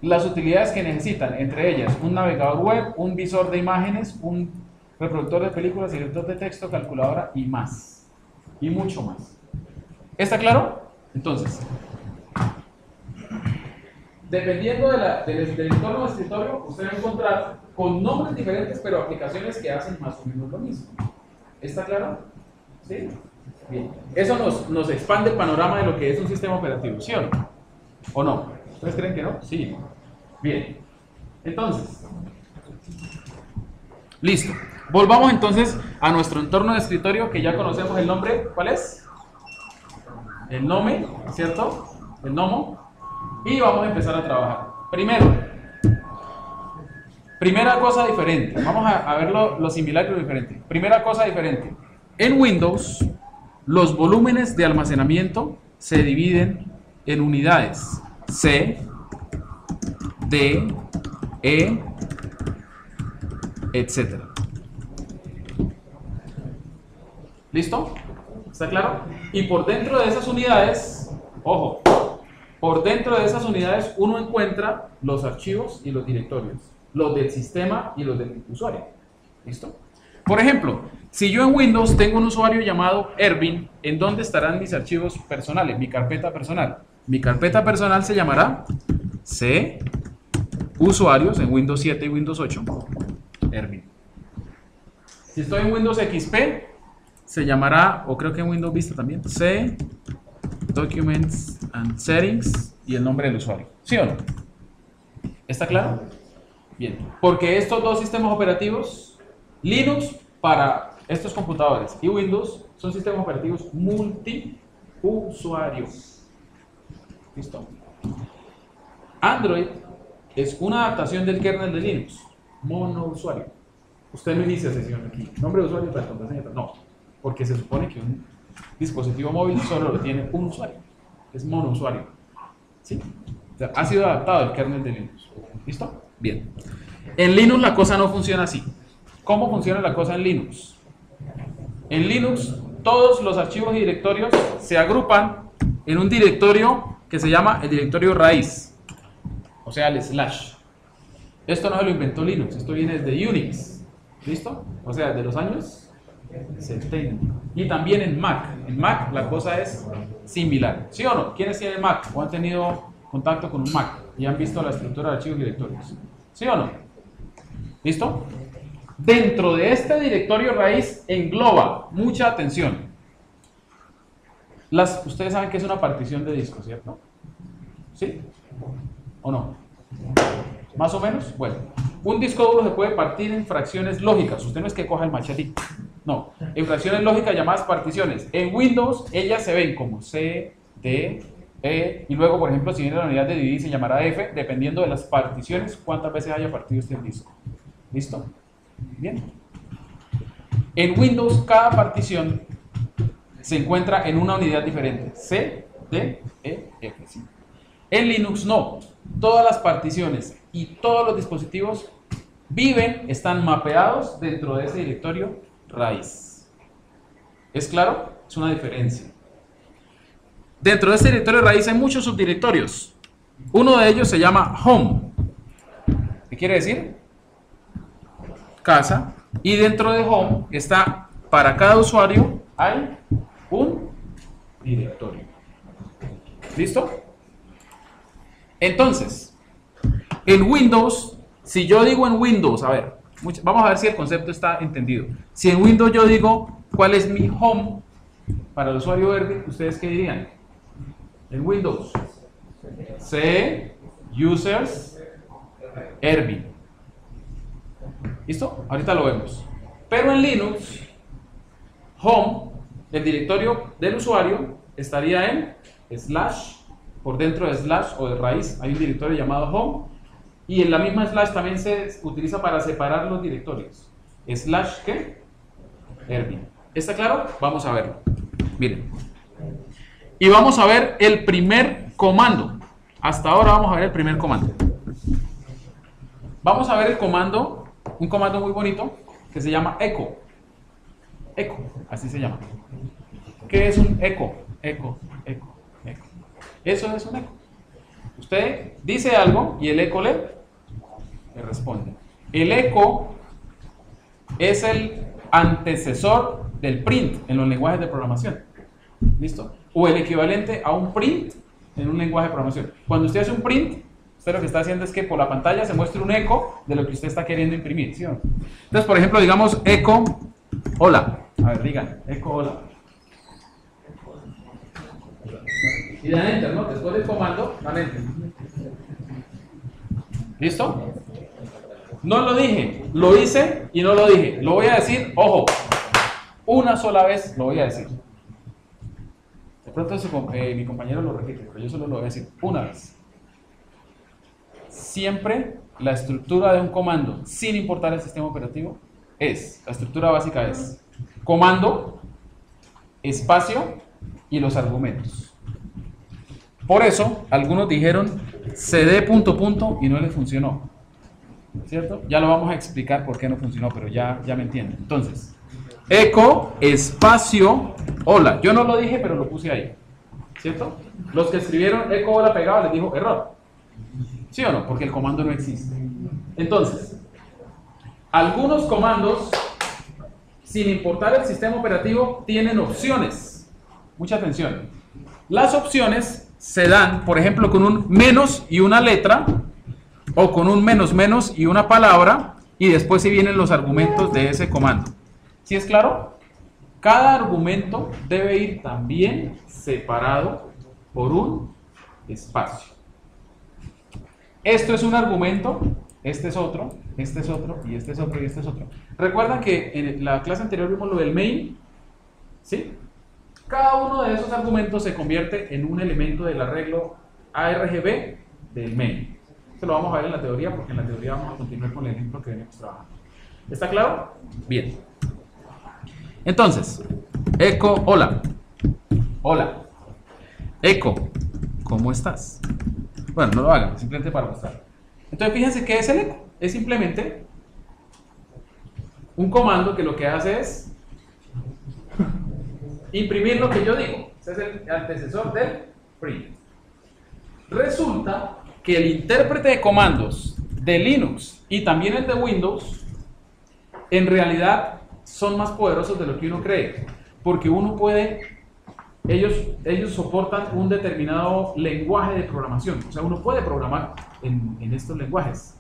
[SPEAKER 1] las utilidades que necesitan, entre ellas un navegador web, un visor de imágenes, un reproductor de películas, editor de texto, calculadora y más. Y mucho más. ¿Está claro? Entonces, dependiendo del entorno de escritorio, usted va a encontrar con nombres diferentes, pero aplicaciones que hacen más o menos lo mismo. ¿Está claro? ¿Sí? Bien. Eso nos expande el panorama de lo que es un sistema operativo, ¿sí o no? ¿O no? ¿Ustedes creen que no? Sí. Bien. Entonces, listo. Volvamos entonces a nuestro entorno de escritorio, que ya conocemos el nombre. ¿Cuál es? El Gnome, ¿cierto? El Gnomo. Y vamos a empezar a trabajar. Primera cosa diferente. Vamos a ver lo similar y lo diferente. Primera cosa diferente. En Windows, los volúmenes de almacenamiento se dividen en unidades. C, D, E, etc. ¿Listo? ¿Está claro? Y por dentro de esas unidades, ojo, por dentro de esas unidades uno encuentra los archivos y los directorios, los del sistema y los del usuario. ¿Listo? Por ejemplo, si yo en Windows tengo un usuario llamado Ervin, ¿en dónde estarán mis archivos personales? Mi carpeta personal. Mi carpeta personal se llamará C, usuarios, en Windows 7 y Windows 8, Ervin. Si estoy en Windows XP, se llamará, o creo que en Windows Vista también, C, Documents and Settings y el nombre del usuario. ¿Sí o no? ¿Está claro? Bien. Porque estos dos sistemas operativos, Linux para estos computadores y Windows, son sistemas operativos multiusuarios. ¿Listo? Android es una adaptación del kernel de Linux, monousuario. Usted no inicia sesión aquí. Nombre de usuario para contraseña. No, porque se supone que un dispositivo móvil solo lo tiene un usuario. Es monousuario. ¿Sí? O sea, ha sido adaptado el kernel de Linux. ¿Listo? Bien. En Linux la cosa no funciona así. ¿Cómo funciona la cosa en Linux? En Linux todos los archivos y directorios se agrupan en un directorio que se llama el directorio raíz, o sea, el slash. Esto no se lo inventó Linux, esto viene desde Unix. ¿Listo? O sea, de los años 70. Y también en Mac. En Mac la cosa es similar. ¿Sí o no? ¿Quiénes tienen Mac o han tenido contacto con un Mac y han visto la estructura de archivos y directorios? ¿Sí o no? ¿Listo? dentro de este directorio raíz engloba, mucha atención, ustedes saben que es una partición de disco, ¿cierto? ¿Sí? ¿O no? ¿Más o menos? Bueno, un disco duro se puede partir en fracciones lógicas. Usted no es que coja el machete. No, en fracciones lógicas llamadas particiones. En Windows ellas se ven como C, D, E, y luego, por ejemplo, si viene la unidad de dividir se llamará F, dependiendo de las particiones, cuántas veces haya partido este disco. ¿Listo? Bien. En Windows cada partición se encuentra en una unidad diferente. C, D, E, F. ¿Sí? En Linux no. Todas las particiones y todos los dispositivos están mapeados dentro de ese directorio raíz. ¿Es claro? Es una diferencia. Dentro de este directorio raíz hay muchos subdirectorios. Uno de ellos se llama Home. ¿Qué quiere decir? Casa. Y dentro de Home está, para cada usuario, hay un directorio. ¿Listo? Entonces, en Windows, si yo digo en Windows, a ver, vamos a ver si el concepto está entendido. Si en Windows yo digo, ¿cuál es mi home para el usuario Erwin? ¿Ustedes qué dirían? En Windows, C, Users, Erwin. ¿Listo? Ahorita lo vemos. Pero en Linux, home, el directorio del usuario, estaría en slash. Por dentro de slash o de raíz hay un directorio llamado home, y en la misma slash también se utiliza para separar los directorios. Slash ¿qué? Erwin. ¿Está claro? Vamos a verlo. Miren. Y vamos a ver el primer comando. Hasta ahora vamos a ver el primer comando. Vamos a ver el comando, un comando muy bonito que se llama echo. Echo, así se llama. ¿Qué es un echo? Echo. Eso es un eco. Usted dice algo y el eco le responde. El eco es el antecesor del print en los lenguajes de programación. ¿Listo? O el equivalente a un print en un lenguaje de programación. Cuando usted hace un print, usted lo que está haciendo es que por la pantalla se muestre un eco de lo que usted está queriendo imprimir, ¿sí o no? Entonces, por ejemplo, digamos eco hola. A ver, digan, eco hola. Y dan enter, ¿no? Después del comando, dan enter. ¿Listo? No lo dije, lo hice y no lo dije. Lo voy a decir, ojo, una sola vez lo voy a decir. De pronto mi compañero lo repite, pero yo solo lo voy a decir una vez. Siempre la estructura de un comando, sin importar el sistema operativo, la estructura básica es comando, espacio y los argumentos. Por eso, algunos dijeron cd ... y no les funcionó. ¿Cierto? Ya lo vamos a explicar por qué no funcionó, pero ya me entienden. Entonces, eco, espacio, hola. Yo no lo dije, pero lo puse ahí. ¿Cierto? Los que escribieron eco, hola pegado les dijo error. ¿Sí o no? Porque el comando no existe. Entonces, algunos comandos, sin importar el sistema operativo, tienen opciones. Mucha atención. Las opciones se dan, por ejemplo, con un menos y una letra, o con un menos y una palabra, y después sí vienen los argumentos de ese comando. ¿Sí es claro? Cada argumento debe ir también separado por un espacio. Esto es un argumento, este es otro, este es otro, y este es otro, y este es otro. ¿Recuerdan que en la clase anterior vimos lo del main? ¿Sí? Cada uno de esos argumentos se convierte en un elemento del arreglo ARGB del main. Esto lo vamos a ver en la teoría, porque en la teoría vamos a continuar con el ejemplo que venimos trabajando. ¿Está claro? Bien. Entonces, eco, hola. Hola. Eco, ¿cómo estás? Bueno, no lo hagan, simplemente para mostrar. Entonces, fíjense qué es el eco. Es simplemente un comando que lo que hace es imprimir lo que yo digo. Ese es el antecesor del print. Resulta que el intérprete de comandos de Linux y también el de Windows en realidad son más poderosos de lo que uno cree, porque uno puede, ellos soportan un determinado lenguaje de programación, o sea, uno puede programar en estos lenguajes.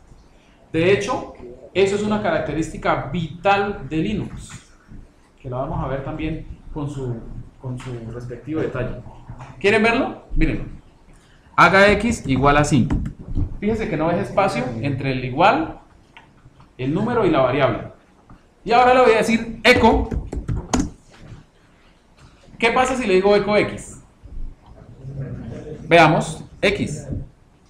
[SPEAKER 1] De hecho, eso es una característica vital de Linux, que la vamos a ver también con su respectivo detalle. ¿Quieren verlo? Miren, haga x igual a 5. Fíjense que no deje espacio entre el igual, el número y la variable. Y ahora le voy a decir echo. ¿Qué pasa si le digo echo x? Veamos, x.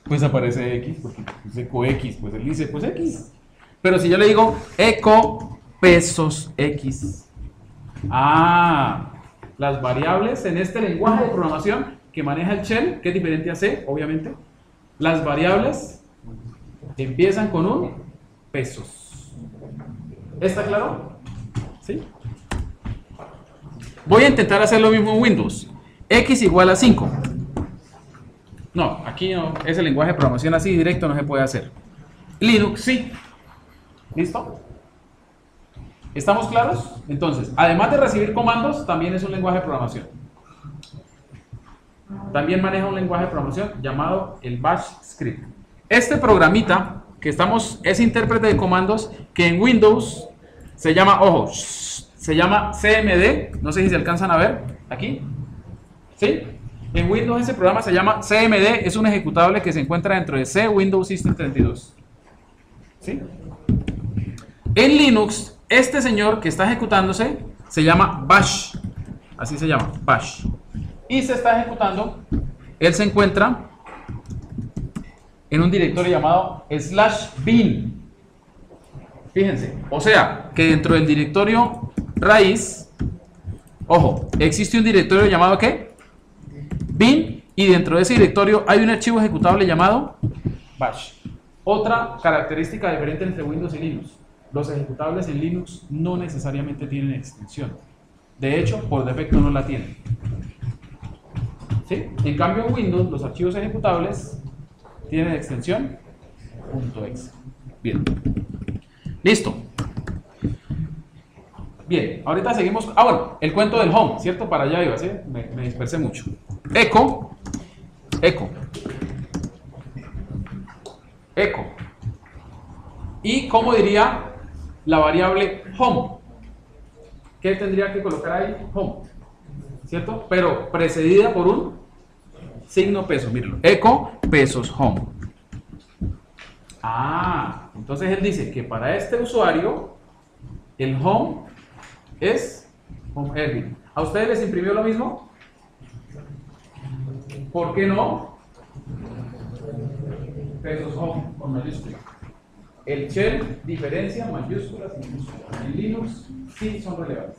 [SPEAKER 1] Pues aparece x, porque es echo x, pues él dice, pues x. Pero si yo le digo echo pesos x. Las variables en este lenguaje de programación que maneja el shell, que es diferente a C, obviamente, las variables empiezan con un pesos. ¿Está claro? ¿Sí? Voy a intentar hacer lo mismo en Windows. X igual a 5. No, aquí no, ese lenguaje de programación así directo no se puede hacer. Linux sí. ¿Listo? ¿Estamos claros? Entonces, además de recibir comandos, también es un lenguaje de programación. También maneja un lenguaje de programación llamado el Bash Script. Este programita que es intérprete de comandos que en Windows se llama, ojo, se llama CMD. No sé si se alcanzan a ver aquí. ¿Sí? En Windows ese programa se llama CMD, es un ejecutable que se encuentra dentro de C Windows System 32. ¿Sí? En Linux, este señor que está ejecutándose se llama Bash. Así se llama, Bash. Y se está ejecutando, él se encuentra en un directorio llamado /bin. Fíjense, o sea, que dentro del directorio raíz, ojo, existe un directorio llamado ¿qué? Bin, y dentro de ese directorio hay un archivo ejecutable llamado Bash. Otra característica diferente entre Windows y Linux: los ejecutables en Linux no necesariamente tienen extensión. De hecho, por defecto no la tienen. ¿Sí? En cambio, en Windows los archivos ejecutables tienen extensión .exe. Bien. Listo. Bien, ahorita seguimos. Bueno, el cuento del home, ¿cierto? Para allá iba, ¿sí? Me dispersé mucho. Echo. ¿Y cómo diría la variable home? ¿Qué tendría que colocar ahí? Home, ¿cierto? Pero precedida por un signo peso, mírenlo. Echo pesos home. Entonces él dice que para este usuario el home es home Erwin. ¿A ustedes les imprimió lo mismo? ¿Por qué no? Pesos home con mayúsculas. El shell diferencia mayúsculas y minúsculas. En Linux sí son relevantes.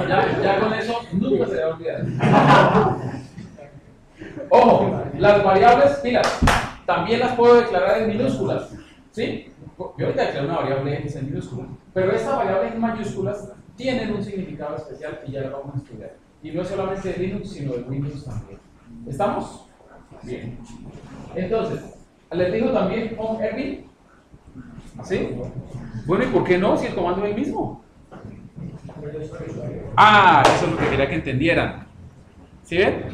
[SPEAKER 1] Ya con eso nunca se va a olvidar. Ojo, las variables, pilas, también las puedo declarar en minúsculas. ¿Sí? Yo ahorita declaro una variable x en minúsculas, pero estas variables en mayúsculas tienen un significado especial y ya lo vamos a estudiar. Y no solamente de Linux, sino de Windows también. ¿Estamos? Bien. Entonces, les digo también home Erwin. ¿Sí? Bueno, ¿y por qué no? Si el comando es el mismo. Eso es lo que quería que entendieran. ¿Sí ven?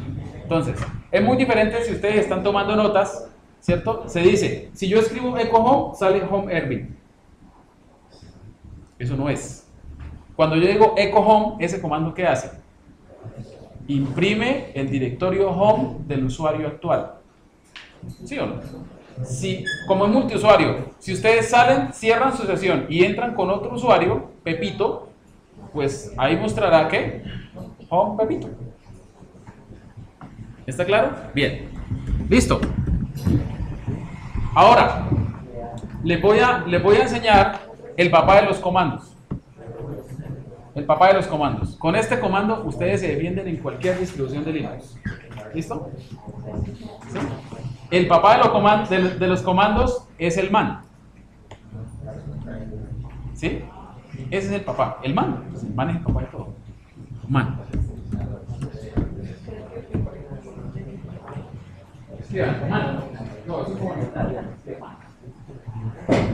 [SPEAKER 1] Entonces, es muy diferente si ustedes están tomando notas, ¿cierto? Se dice, si yo escribo echo home, sale home Erwin. Eso no es. Cuando yo digo echo home, ese comando ¿qué hace? Imprime el directorio home del usuario actual. ¿Sí o no? Si, como es multiusuario, si ustedes salen, cierran su sesión y entran con otro usuario, Pepito, pues ahí mostrará que home Pepito. ¿Está claro? Bien. Listo. Ahora, les voy a enseñar el papá de los comandos. El papá de los comandos. Con este comando ustedes se defienden en cualquier distribución de Linux. ¿Listo? ¿Sí? El papá de los comandos es el man. ¿Sí? Ese es el papá. El man. Pues el man es el papá de todo. Man. Man. No, eso es como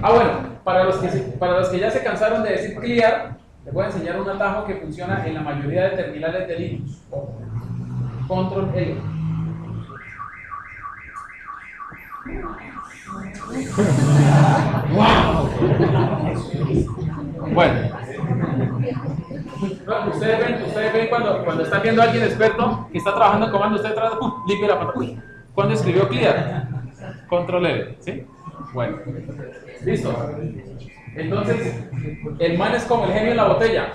[SPEAKER 1] bueno, para los que ya se cansaron de decir clear, les voy a enseñar un atajo que funciona en la mayoría de terminales de Linux. Control L. ¡Wow! Bueno. Ustedes ven cuando están viendo a alguien experto que está trabajando en comando, usted atrás, limpia la pantalla. Uy, ¿cuándo escribió clear? Control L, ¿sí? Bueno, listo. Entonces, el man es como el genio en la botella,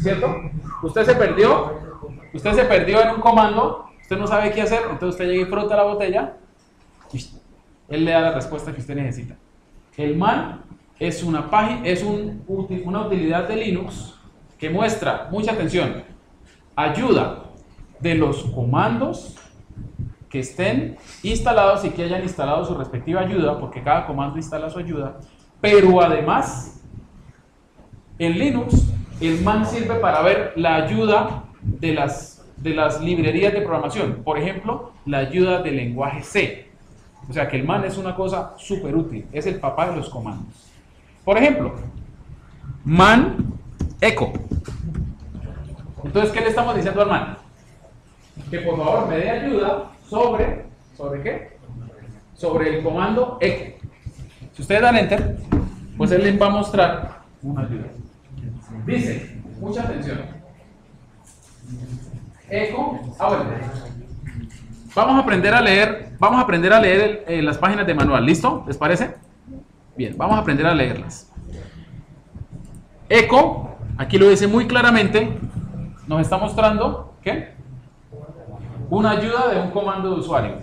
[SPEAKER 1] ¿cierto? Usted se perdió en un comando, usted no sabe qué hacer, entonces usted llega y frota la botella, y él le da la respuesta que usted necesita. El man es una utilidad de Linux que muestra, mucha atención, ayuda de los comandos que estén instalados y que hayan instalado su respectiva ayuda, porque cada comando instala su ayuda, pero además en Linux el man sirve para ver la ayuda de las librerías de programación, por ejemplo, la ayuda del lenguaje C. O sea que el man es una cosa súper útil, es el papá de los comandos. Por ejemplo, man echo. Entonces, ¿qué le estamos diciendo al man? Que por favor me dé ayuda ¿sobre qué? Sobre el comando echo. Si ustedes dan enter, pues él les va a mostrar una ayuda. Dice, mucha atención. Echo, bueno. Vamos a aprender a leer las páginas de manual, ¿listo? ¿Les parece? Bien, vamos a aprender a leerlas. Echo, aquí lo dice muy claramente, nos está mostrando, ¿qué? Una ayuda de un comando de usuario.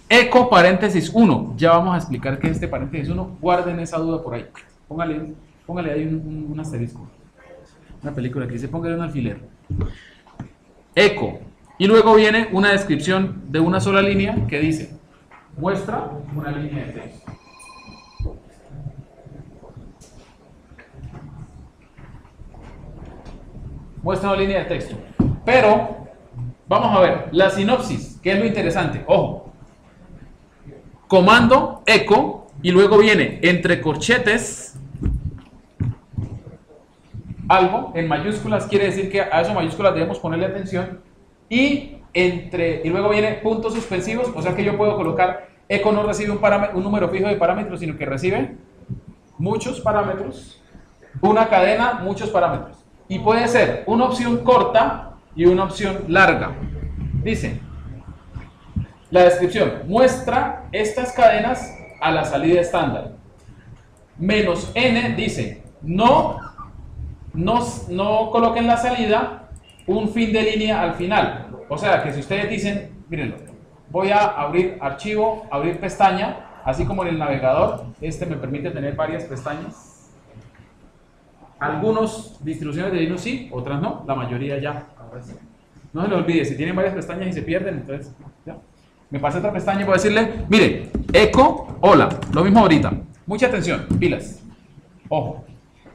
[SPEAKER 1] Echo paréntesis 1, ya vamos a explicar qué es este paréntesis 1, guarden esa duda por ahí. Póngale ahí un asterisco. Una película que dice, póngale un alfiler. Echo. Y luego viene una descripción de una sola línea que dice, muestra una línea de texto. Muestra una línea de texto. Pero, vamos a ver, la sinopsis, que es lo interesante. Ojo. Comando, echo, y luego viene entre corchetes, algo en mayúsculas, quiere decir que a eso mayúsculas debemos ponerle atención. Y luego viene puntos suspensivos, o sea que yo puedo colocar echo no recibe un número fijo de parámetros, sino que recibe muchos parámetros, una cadena, muchos parámetros. Y puede ser una opción corta y una opción larga. Dice, la descripción muestra estas cadenas a la salida estándar. Menos n dice, no coloquen la salida un fin de línea al final. O sea que si ustedes dicen, mírenlo, voy a abrir archivo, abrir pestaña, así como en el navegador, este me permite tener varias pestañas. Algunas distribuciones de Linux sí, otras no, la mayoría ya. No se les olvide, si tienen varias pestañas y se pierden, entonces ya. Me pasé otra pestaña y voy a decirle, mire, echo, hola, lo mismo ahorita. Mucha atención, pilas. Ojo,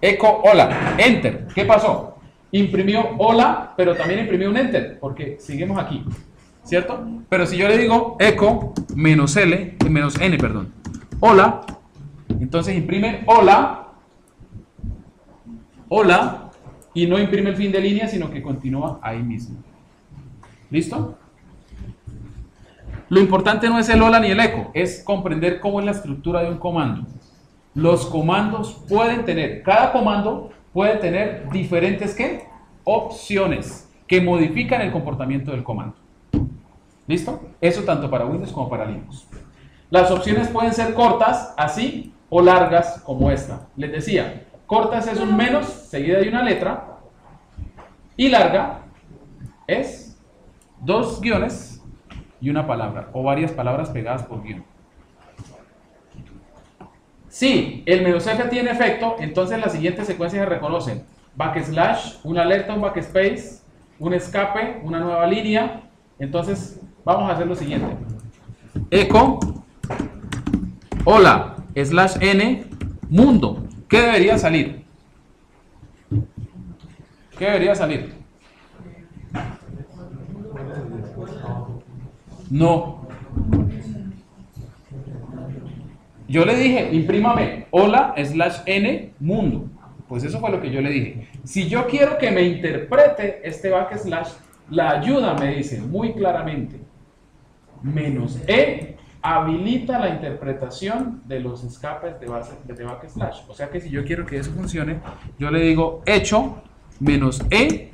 [SPEAKER 1] echo, hola, enter. ¿Qué pasó? Imprimió hola, pero también imprimió un enter, porque seguimos aquí, ¿cierto? Pero si yo le digo echo menos n, hola, entonces imprime hola, hola, y no imprime el fin de línea, sino que continúa ahí mismo. ¿Listo? Lo importante no es el hola ni el echo, es comprender cómo es la estructura de un comando. Los comandos pueden tener, cada comando puede tener diferentes ¿qué? Opciones que modifican el comportamiento del comando. ¿Listo? Eso tanto para Windows como para Linux. Las opciones pueden ser cortas, así, o largas, como esta. Les decía, cortas es un menos seguida de una letra, y larga es 2 guiones y una palabra, o varias palabras pegadas por guión. Si el "-f tiene efecto, entonces las siguientes secuencias se reconocen: backslash, una alerta, un backspace, un escape, una nueva línea. Entonces vamos a hacer lo siguiente: echo, hola, /n, mundo. ¿Qué debería salir? ¿Qué debería salir? No. Yo le dije, imprímame hola /n mundo. Pues eso fue lo que yo le dije. Si yo quiero que me interprete este backslash, la ayuda me dice muy claramente -e habilita la interpretación de los escapes de backslash. O sea que si yo quiero que eso funcione, yo le digo hecho menos e.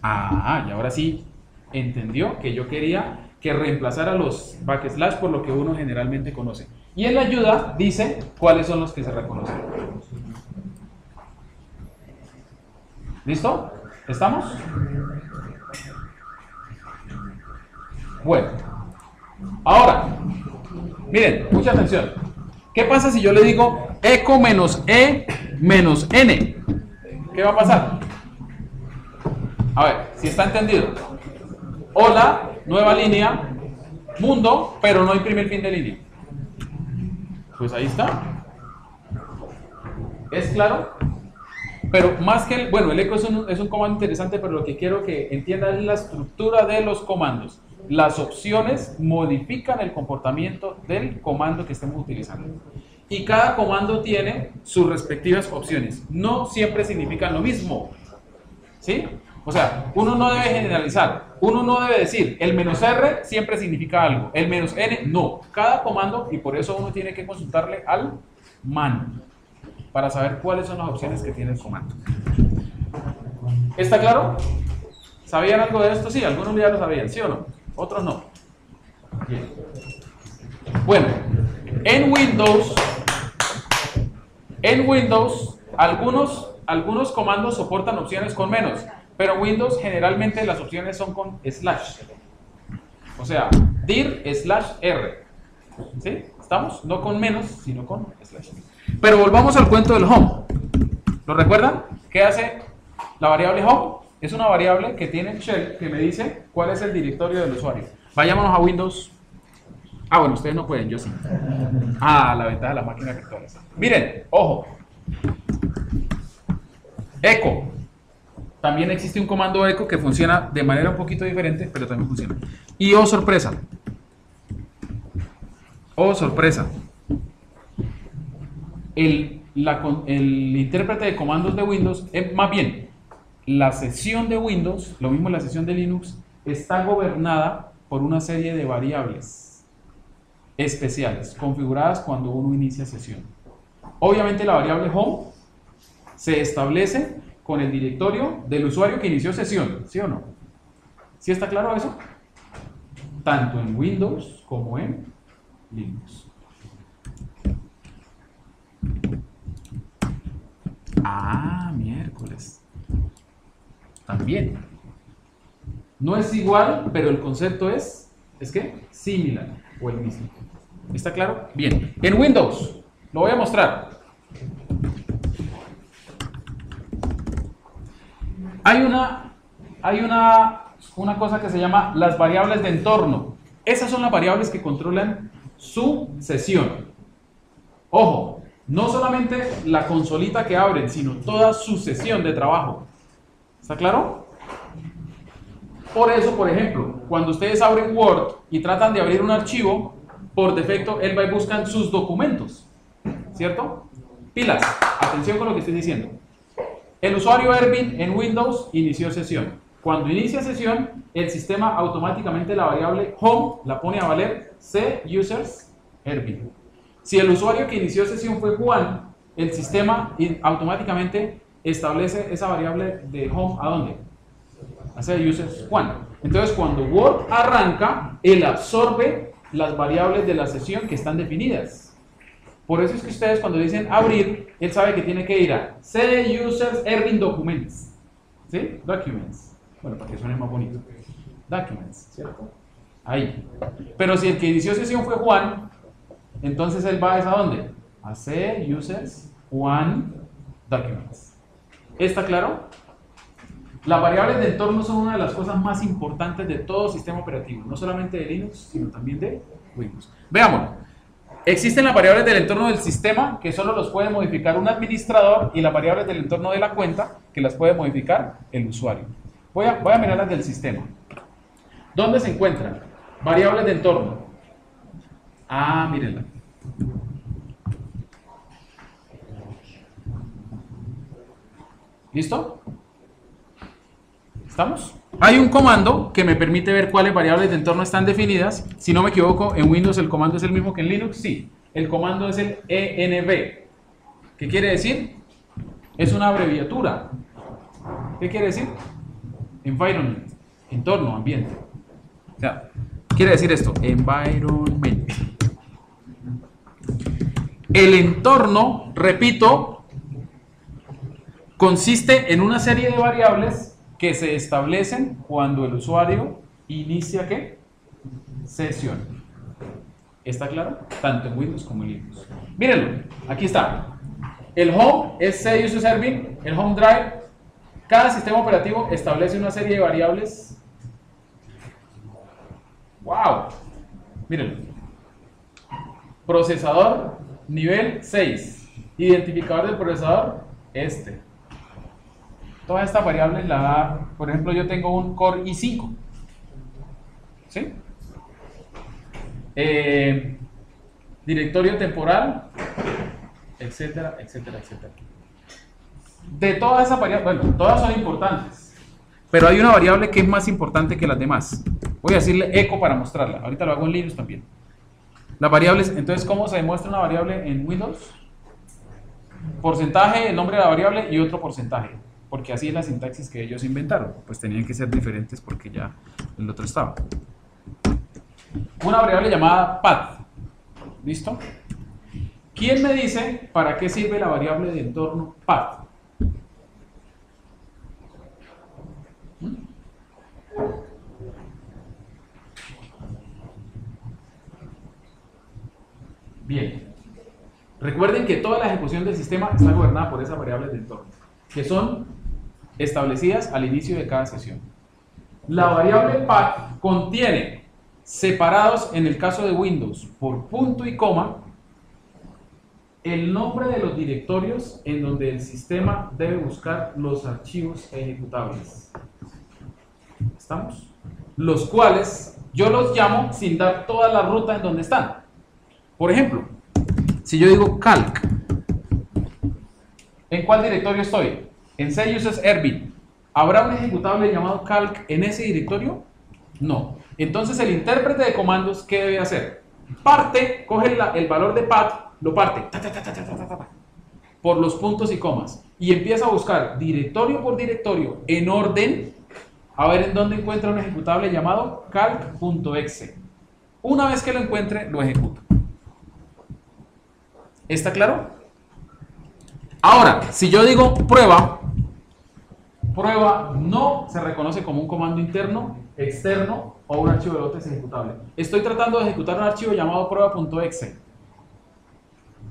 [SPEAKER 1] Y ahora sí entendió que yo quería que reemplazara los backslash por lo que uno generalmente conoce. Y en la ayuda dice cuáles son los que se reconocen. ¿Listo? ¿Estamos? Bueno. Ahora, miren, mucha atención. ¿Qué pasa si yo le digo eco menos e menos n? ¿Qué va a pasar? A ver, si está entendido. Hola, nueva línea, mundo, pero no imprime el fin de línea. Pues ahí está. ¿Es claro? Pero más que el eco es un comando interesante, pero lo que quiero que entiendan es la estructura de los comandos. Las opciones modifican el comportamiento del comando que estemos utilizando. Y cada comando tiene sus respectivas opciones. No siempre significan lo mismo. ¿Sí? O sea, uno no debe generalizar. Uno no debe decir, el menos R siempre significa algo. El menos N, no. Cada comando, y por eso uno tiene que consultarle al man, para saber cuáles son las opciones que tiene el comando. ¿Está claro? ¿Sabían algo de esto? Sí, algunos ya lo sabían, ¿sí o no? Otros no. Bien. Bueno, en Windows, algunos comandos soportan opciones con menos, pero en Windows generalmente las opciones son con slash. O sea, dir/r. ¿Sí? ¿Estamos? No con menos, sino con slash. Pero volvamos al cuento del home. ¿Lo recuerdan? ¿Qué hace la variable home? Es una variable que tiene shell que me dice cuál es el directorio del usuario. Vayámonos a Windows. Bueno, ustedes no pueden, yo sí. La ventaja de la máquina virtual. Miren, ojo. Echo. También existe un comando echo que funciona de manera un poquito diferente, pero también funciona. Y oh sorpresa. Oh sorpresa. El intérprete de comandos de Windows, más bien, la sesión de Windows, lo mismo la sesión de Linux, está gobernada por una serie de variables especiales, configuradas cuando uno inicia sesión. Obviamente la variable home se establece con el directorio del usuario que inició sesión, ¿sí o no? ¿Sí está claro eso? Tanto en Windows como en Linux. Miércoles. También. No es igual, pero el concepto es ¿qué? Similar o el mismo. ¿Está claro? Bien. En Windows, lo voy a mostrar. Hay una cosa que se llama las variables de entorno. Esas son las variables que controlan su sesión. Ojo, no solamente la consolita que abren, sino toda su sesión de trabajo. ¿Está claro? Por eso, por ejemplo, cuando ustedes abren Word y tratan de abrir un archivo, por defecto él va y busca sus documentos. ¿Cierto? Pilas, atención con lo que estoy diciendo. El usuario Erwin en Windows inició sesión. Cuando inicia sesión, el sistema automáticamente la variable home la pone a valer c_users Erwin. Si el usuario que inició sesión fue Juan, el sistema automáticamente establece esa variable de home ¿a dónde? A c_users Juan. Entonces cuando Word arranca, él absorbe las variables de la sesión que están definidas. Por eso es que ustedes cuando dicen abrir, él sabe que tiene que ir a c_users Erwin documents. ¿Sí? Documents. Bueno, para que suene más bonito. Documents, ¿cierto? Ahí. Pero si el que inició sesión fue Juan, entonces él va ¿a dónde? A c_users Juan documents. ¿Está claro? Las variables de entorno son una de las cosas más importantes de todo sistema operativo, no solamente de Linux, sino también de Windows. Veámoslo. Existen las variables del entorno del sistema que solo los puede modificar un administrador y las variables del entorno de la cuenta que las puede modificar el usuario. Voy a mirar las del sistema. ¿Dónde se encuentran? Variables de entorno. Mírenla. ¿Listo? ¿Estamos? hay un comando que me permite ver cuáles variables de entorno están definidas. Si no me equivoco, en Windows el comando es el mismo que en Linux. Sí, el comando es el env. ¿Qué quiere decir? Es una abreviatura. ¿Qué quiere decir? Environment, entorno, ambiente. O sea, quiere decir esto, environment. El entorno, repito, consiste en una serie de variables que se establecen cuando el usuario inicia ¿qué? Sesión. ¿Está claro? Tanto en Windows como en Linux. Mírenlo, aquí está. El home es C-User Serving, el home drive. Cada sistema operativo establece una serie de variables. ¡Wow! Mírenlo. Procesador, nivel 6. Identificador del procesador, este. Todas estas variables las da, por ejemplo, yo tengo un Core i5. ¿Sí? Directorio temporal, etcétera, etcétera, etcétera. De todas esas variables, bueno, todas son importantes, pero hay una variable que es más importante que las demás. Voy a decirle echo para mostrarla. Ahorita lo hago en Linux también. Las variables, entonces, ¿cómo se demuestra una variable en Windows? Porcentaje, el nombre de la variable y otro porcentaje. Porque así es la sintaxis que ellos inventaron. Pues tenían que ser diferentes porque ya el otro estaba. Una variable llamada path. ¿Listo? ¿Quién me dice para qué sirve la variable de entorno path? Bien. Recuerden que toda la ejecución del sistema está gobernada por esas variables de entorno, que son establecidas al inicio de cada sesión. La variable path contiene, separados en el caso de Windows por punto y coma, el nombre de los directorios en donde el sistema debe buscar los archivos ejecutables. ¿Estamos? Los cuales yo los llamo sin dar toda la ruta en donde están. Por ejemplo, si yo digo calc, ¿en cuál directorio estoy? En C-Uses Erbil. ¿Habrá un ejecutable llamado calc en ese directorio? No. Entonces el intérprete de comandos, ¿qué debe hacer? Parte, coge el valor de path, lo parte por los puntos y comas y empieza a buscar directorio por directorio en orden a ver en dónde encuentra un ejecutable llamado calc.exe. Una vez que lo encuentre, lo ejecuta. ¿Está claro? Ahora, si yo digo prueba, prueba no se reconoce como un comando interno, externo o un archivo de lotes ejecutable. Estoy tratando de ejecutar un archivo llamado prueba.exe.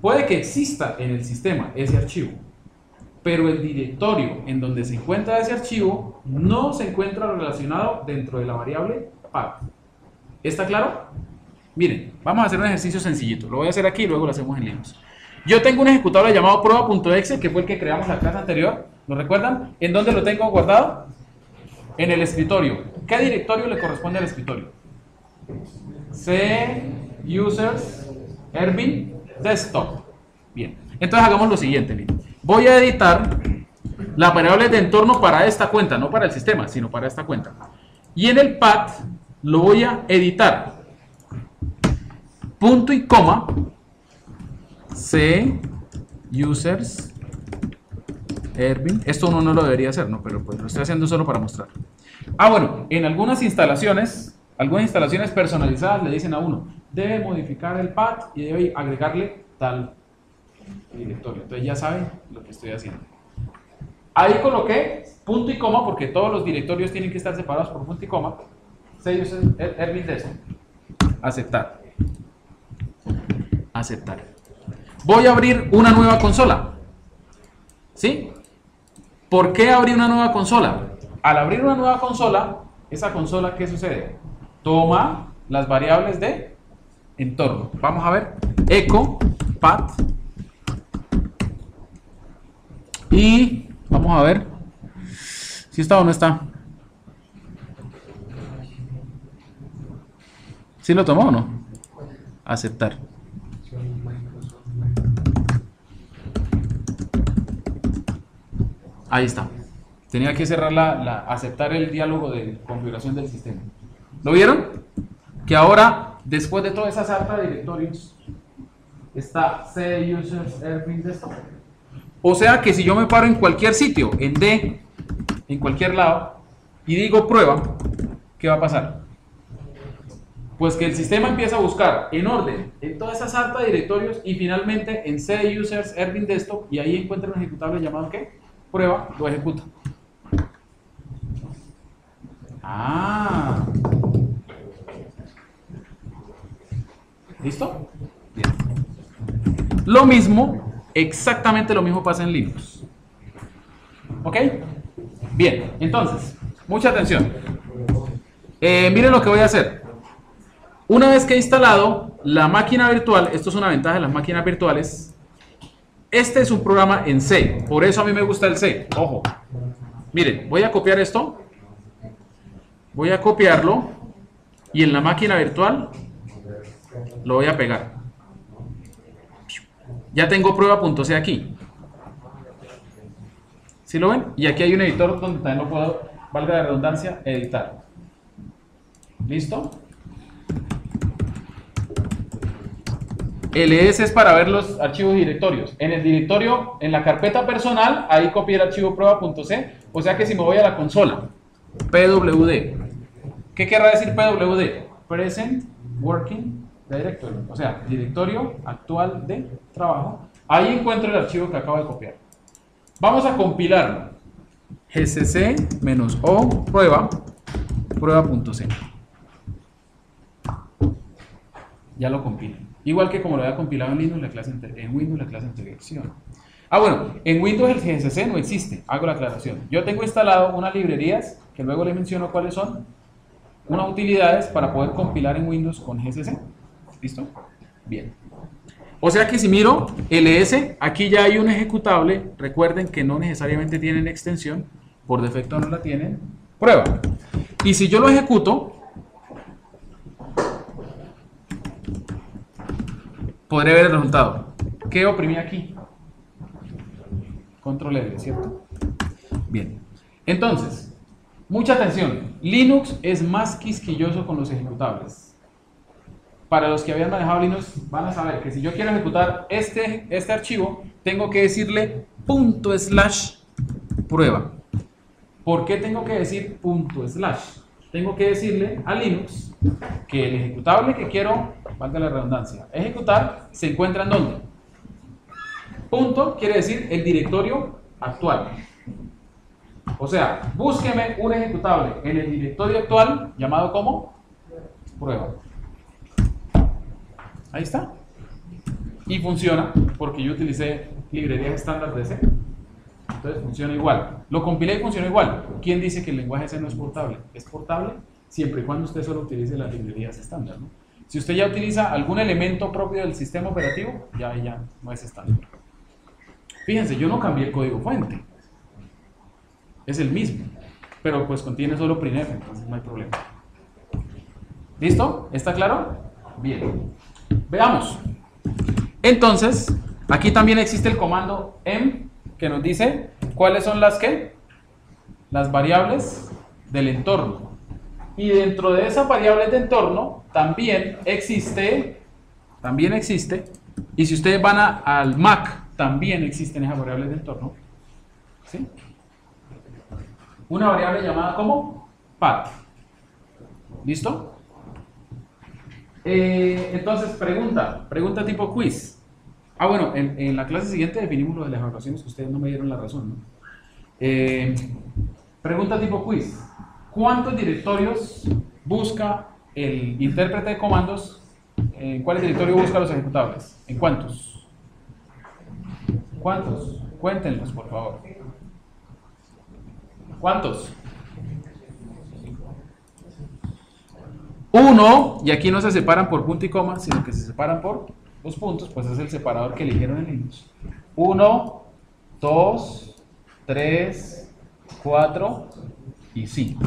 [SPEAKER 1] Puede que exista en el sistema ese archivo, pero el directorio en donde se encuentra ese archivo no se encuentra relacionado dentro de la variable path. ¿Está claro? Miren, vamos a hacer un ejercicio sencillito. Lo voy a hacer aquí y luego lo hacemos en Linux. Yo tengo un ejecutable llamado prueba.exe, que fue el que creamos la clase anterior. ¿Lo recuerdan? ¿En dónde lo tengo guardado? En el escritorio. ¿Qué directorio le corresponde al escritorio? C, users, Erbil, desktop. Bien. Entonces hagamos lo siguiente. Miren. Voy a editar las variables de entorno para esta cuenta, no para el sistema, sino para esta cuenta. Y en el path lo voy a editar. Punto y coma. C, users, Erbil. Esto uno no lo debería hacer, ¿no? Pero pues lo estoy haciendo solo para mostrar. Ah, bueno, en algunas instalaciones personalizadas le dicen a uno, debe modificar el path y debe agregarle tal directorio. Entonces ya saben lo que estoy haciendo. Ahí coloqué punto y coma porque todos los directorios tienen que estar separados por punto y coma. C, users, Erbil de eso. Aceptar. Aceptar. Voy a abrir una nueva consola. ¿Sí? ¿Por qué abrir una nueva consola? Al abrir una nueva consola, esa consola, ¿qué sucede? Toma las variables de entorno. Vamos a ver. Echo, path. Y vamos a ver si está o no está. ¿Sí lo tomó o no? Aceptar. Ahí está. Tenía que cerrar aceptar el diálogo de configuración del sistema. ¿Lo vieron? Que ahora, después de toda esa sarta de directorios, está C users Erwin Desktop. O sea que si yo me paro en cualquier sitio, en D, en cualquier lado, y digo prueba, ¿qué va a pasar? Pues que el sistema empieza a buscar en orden en toda esa sarta de directorios y finalmente en C users Erwin Desktop y ahí encuentra un ejecutable llamado ¿qué? Prueba, lo ejecuta. Ah. ¿Listo? Bien. Lo mismo, exactamente lo mismo pasa en Linux. ¿Ok? Bien, entonces, mucha atención. Miren lo que voy a hacer. Una vez que he instalado la máquina virtual, esto es una ventaja de las máquinas virtuales, este es un programa en C, por eso a mí me gusta el C, ojo. Miren, voy a copiar esto, voy a copiarlo y en la máquina virtual lo voy a pegar. Ya tengo prueba.c aquí. ¿Sí lo ven? Y aquí hay un editor donde también lo puedo, valga la redundancia, editar. ¿Listo? ls es para ver los archivos y directorios. En el directorio, en la carpeta personal, ahí copié el archivo prueba.c. O sea que si me voy a la consola, pwd. ¿Qué querrá decir pwd? Present Working Directory. O sea, directorio actual de trabajo. Ahí encuentro el archivo que acabo de copiar. Vamos a compilarlo. gcc-o prueba.c. Ya lo compilo. Igual que como lo había compilado en Linux, en Windows la clase integración. Ah, bueno, en Windows el GCC no existe, hago la aclaración. Yo tengo instalado unas librerías, que luego les menciono cuáles son, unas utilidades para poder compilar en Windows con GCC. ¿Listo? Bien. O sea que si miro ls, aquí ya hay un ejecutable, recuerden que no necesariamente tienen extensión, por defecto no la tienen, prueba. Y si yo lo ejecuto, podré ver el resultado. ¿Qué oprimí aquí? Control L, ¿cierto? Bien. Entonces, mucha atención. Linux es más quisquilloso con los ejecutables. Para los que habían manejado Linux, van a saber que si yo quiero ejecutar este archivo, tengo que decirle /prueba. ¿Por qué tengo que decir /? Tengo que decirle a Linux que el ejecutable que quiero, valga la redundancia, ejecutar, se encuentra en ¿dónde? Punto quiere decir el directorio actual. O sea, búsqueme un ejecutable en el directorio actual, llamado como prueba. Ahí está. Y funciona, porque yo utilicé librerías estándar de C. Entonces funciona igual. Lo compilé y funciona igual. ¿Quién dice que el lenguaje C no es portable? Es portable siempre y cuando usted solo utilice las librerías estándar, ¿no? Si usted ya utiliza algún elemento propio del sistema operativo, ya no es estándar. Fíjense, yo no cambié el código fuente. Es el mismo. Pero pues contiene solo printf, entonces no hay problema. ¿Listo? ¿Está claro? Bien. Veamos. Entonces, aquí también existe el comando m que nos dice cuáles son las variables del entorno. Y dentro de esas variables de entorno también existe, y si ustedes van al Mac, también existen esas variables de entorno, ¿sí? Una variable llamada como path. ¿Listo? Entonces, pregunta tipo quiz. Ah, bueno, en la clase siguiente definimos lo de las evaluaciones que ustedes no me dieron la razón, ¿no? Pregunta tipo quiz. ¿Cuántos directorios busca el intérprete de comandos? ¿En cuáles directorios busca los ejecutables? ¿En cuántos? ¿Cuántos? Cuéntenlos, por favor. ¿Cuántos? 1, y aquí no se separan por punto y coma, sino que se separan por los puntos, pues es el separador que eligieron en Linux. 1, 2, 3, 4 y 5.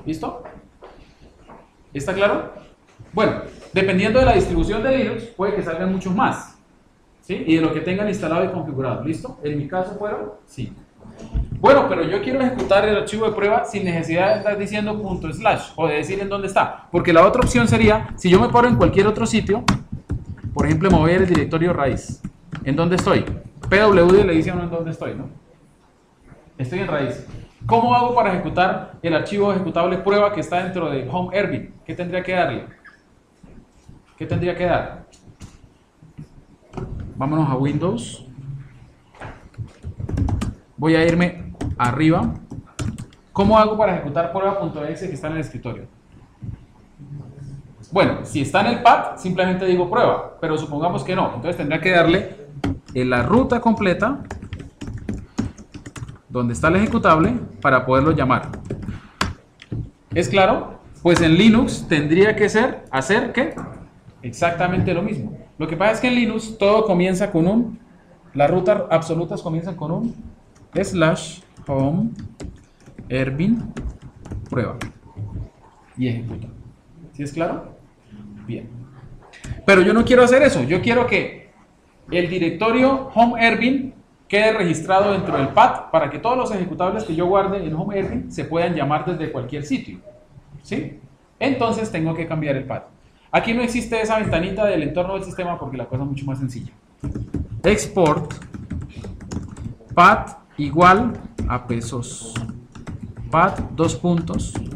[SPEAKER 1] ¿Listo? ¿Está claro? Bueno, dependiendo de la distribución de Linux, puede que salgan muchos más. ¿sí? Y de lo que tengan instalado y configurado. ¿Listo? En mi caso fueron 5. Bueno, pero yo quiero ejecutar el archivo de prueba sin necesidad de estar diciendo // o de decir en dónde está. Porque la otra opción sería, si yo me paro en cualquier otro sitio, por ejemplo, me voy a ir al directorio raíz. ¿En dónde estoy? PWD le dice a uno en dónde estoy, ¿no? Estoy en raíz. ¿Cómo hago para ejecutar el archivo ejecutable prueba que está dentro de Home Erwin? ¿Qué tendría que darle? ¿Qué tendría que dar? Vámonos a Windows. Voy a irme arriba. ¿Cómo hago para ejecutar prueba.exe que está en el escritorio? Bueno, si está en el pad, simplemente digo prueba, pero supongamos que no. Entonces tendría que darle en la ruta completa donde está el ejecutable para poderlo llamar. ¿Es claro? Pues en Linux tendría que hacer ¿qué? Exactamente lo mismo. Lo que pasa es que en Linux todo comienza con las rutas absolutas comienzan con un /home erwin prueba y ejecuta. ¿Sí es claro? Bien. Pero yo no quiero hacer eso. Yo quiero que el directorio Home Erwin quede registrado dentro del pad para que todos los ejecutables que yo guarde en Home Erwin se puedan llamar desde cualquier sitio. ¿Sí? Entonces tengo que cambiar el pad. Aquí no existe esa ventanita del entorno del sistema porque la cosa es mucho más sencilla. Export pad igual a pesos. Pad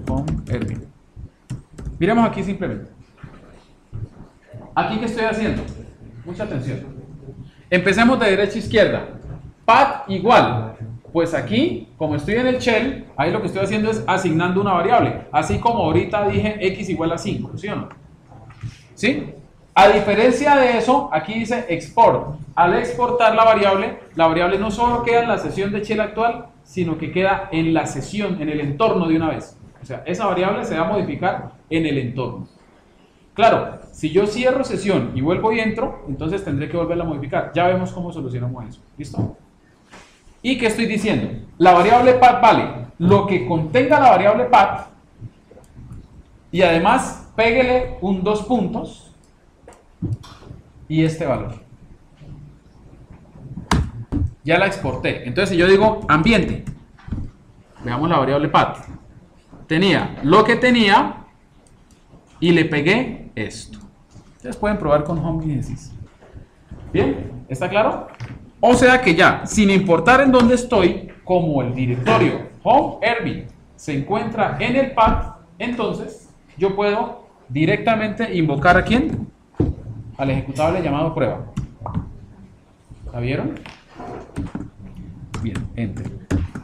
[SPEAKER 1] Home Erwin. Miremos aquí simplemente. ¿Aquí qué estoy haciendo? Mucha atención. Empecemos de derecha a izquierda. Pad igual. Pues aquí, como estoy en el shell, ahí lo que estoy haciendo es asignando una variable. Así como ahorita dije x igual a 5, ¿sí o no? ¿Sí? A diferencia de eso, aquí dice export. Al exportar la variable no solo queda en la sesión de shell actual, sino que queda en la sesión, en el entorno de una vez. O sea, esa variable se va a modificar en el entorno. Claro, si yo cierro sesión y vuelvo y entro, entonces tendré que volverla a modificar. Ya vemos cómo solucionamos eso. ¿Listo? ¿Y qué estoy diciendo? La variable path vale lo que contenga la variable path y además péguele un 2 puntos y este valor. Ya la exporté. Entonces si yo digo ambiente, veamos la variable path. Tenía lo que tenía y le pegué esto. Ustedes pueden probar con Home Genesis. ¿Bien? ¿Está claro? O sea que ya, sin importar en dónde estoy, como el directorio Home Erwin se encuentra en el pad, entonces yo puedo directamente invocar ¿a quién? Al ejecutable llamado prueba. ¿La vieron? Bien, enter.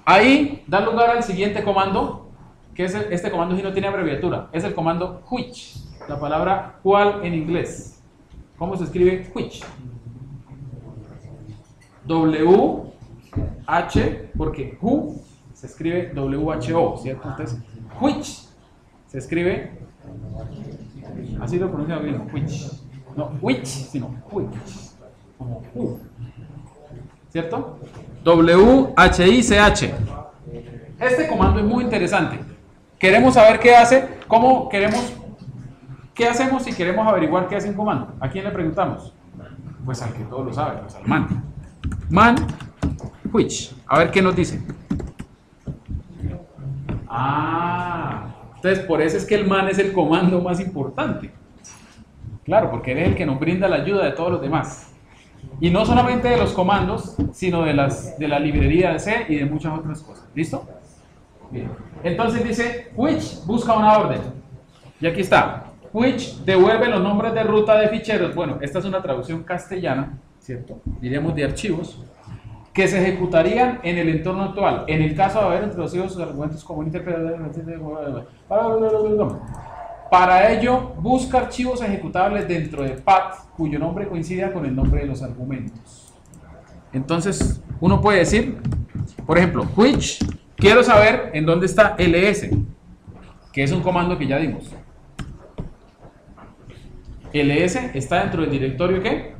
[SPEAKER 1] Ahí da lugar al siguiente comando, que es este comando si no tiene abreviatura, es el comando which, la palabra cual en inglés. ¿Cómo se escribe which? W-H, porque who se escribe W-H-O, ¿cierto? Entonces, which se escribe, así lo pronuncia bien, which. No which, sino which, como who, ¿cierto? W-H-I-C-H. Este comando es muy interesante. Queremos saber qué hace, qué hacemos si queremos averiguar qué hace un comando. ¿A quién le preguntamos? Pues al que todo lo sabe, pues al man. Man, which. A ver qué nos dice. Entonces por eso es que el man es el comando más importante. Claro, porque él es el que nos brinda la ayuda de todos los demás. Y no solamente de los comandos, sino de la librería de C y de muchas otras cosas. ¿Listo? Bien. Entonces dice, which busca una orden. Y aquí está. Which devuelve los nombres de ruta de ficheros. Bueno, esta es una traducción castellana, ¿cierto? Diríamos de archivos, que se ejecutarían en el entorno actual. En el caso de haber introducido sus argumentos como un interpretador. Para ello, busca archivos ejecutables dentro de path cuyo nombre coincida con el nombre de los argumentos. Entonces, uno puede decir, por ejemplo, which, quiero saber en dónde está ls, que es un comando que ya dimos. ls está dentro del directorio ¿qué?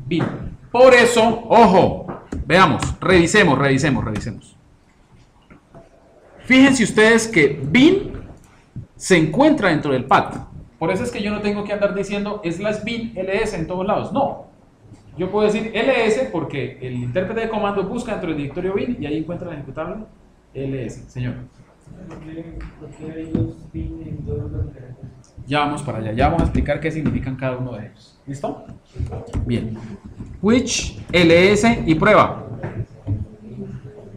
[SPEAKER 1] Bin. Por eso, ojo, veamos, revisemos. Fíjense ustedes que bin se encuentra dentro del pad. Por eso es que yo no tengo que andar diciendo /bin ls en todos lados. No. Yo puedo decir ls porque el intérprete de comando busca dentro del directorio bin y ahí encuentra el ejecutable ls. Señor.
[SPEAKER 3] ¿Por qué hay dos bin en dos lugares?
[SPEAKER 1] Ya vamos para allá, ya vamos a explicar qué significan cada uno de ellos. ¿Listo? Bien. Which, ls y prueba.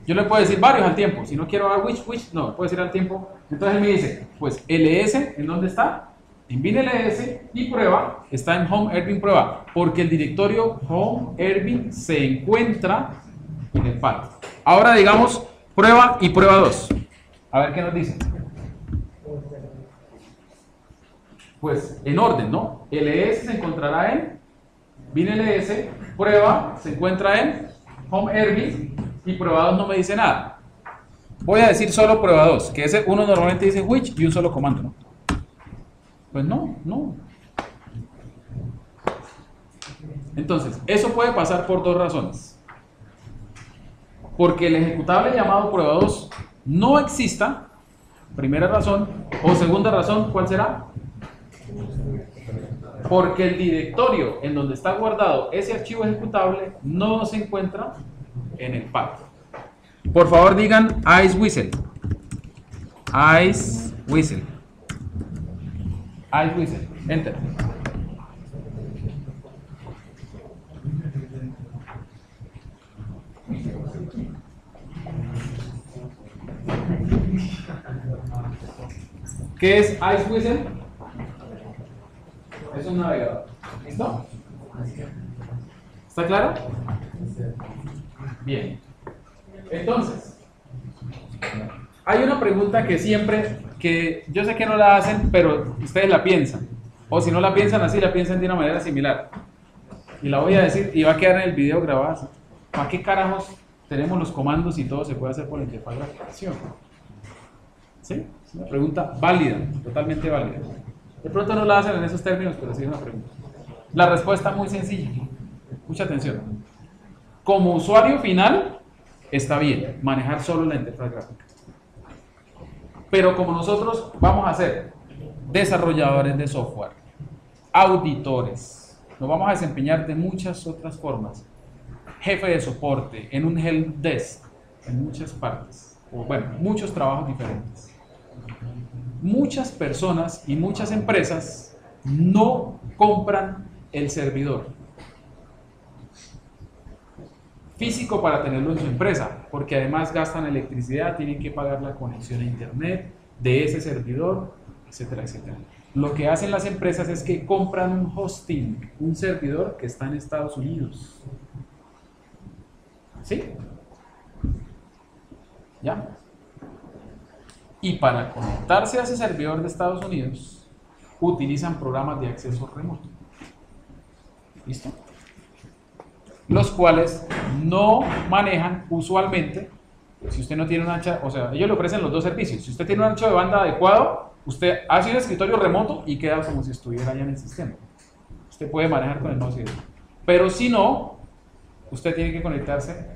[SPEAKER 1] Yo le puedo decir varios al tiempo. Si no quiero dar which, no, puedo decir al tiempo. Entonces él me dice, pues ls, ¿en dónde está? En bin ls y prueba está en home Erwin prueba, porque el directorio home Erwin se encuentra en el path. Ahora digamos prueba y prueba 2. A ver qué nos dice. Pues en orden, ¿no? ls se encontrará en bin ls, prueba se encuentra en home Erwin y prueba 2 no me dice nada. Voy a decir solo prueba 2, que ese uno normalmente dice which y un solo comando, ¿no? Pues no. Entonces, eso puede pasar por dos razones. Porque el ejecutable llamado prueba 2 no exista, primera razón, o segunda razón, ¿cuál será? Porque el directorio en donde está guardado ese archivo ejecutable no se encuentra en el path. Por favor digan ice whistle. Ice whistle. Ice whistle. Enter. ¿Qué es ice whistle? Es un navegador. ¿Listo? ¿Está claro? Bien. Entonces, hay una pregunta que siempre, que yo sé que no la hacen, pero ustedes la piensan. O si no la piensan así, la piensan de una manera similar. Y la voy a decir, y va a quedar en el video grabado así. ¿Para qué carajos tenemos los comandos y todo se puede hacer por interfaz gráfica? ¿Sí o no? ¿Sí? Es una pregunta válida, totalmente válida. De pronto no la hacen en esos términos, pero sí es una pregunta. La respuesta es muy sencilla. Mucha atención. Como usuario final, está bien manejar solo la interfaz gráfica. Pero como nosotros vamos a ser desarrolladores de software, auditores, nos vamos a desempeñar de muchas otras formas. Jefe de soporte, en un help desk, en muchas partes. O bueno, muchos trabajos diferentes. Muchas personas y muchas empresas no compran el servidor físico para tenerlo en su empresa, porque además gastan electricidad, tienen que pagar la conexión a internet de ese servidor, etcétera, etcétera. Lo que hacen las empresas es que compran un hosting, un servidor que está en Estados Unidos. ¿Sí? ¿Ya? Y para conectarse a ese servidor de Estados Unidos, utilizan programas de acceso remoto. ¿Listo? Los cuales no manejan usualmente, si usted no tiene un ancho, o sea, ellos le ofrecen los dos servicios. Si usted tiene un ancho de banda adecuado, usted hace un escritorio remoto y queda como si estuviera allá en el sistema. Usted puede manejar con el no sirve. Pero si no, usted tiene que conectarse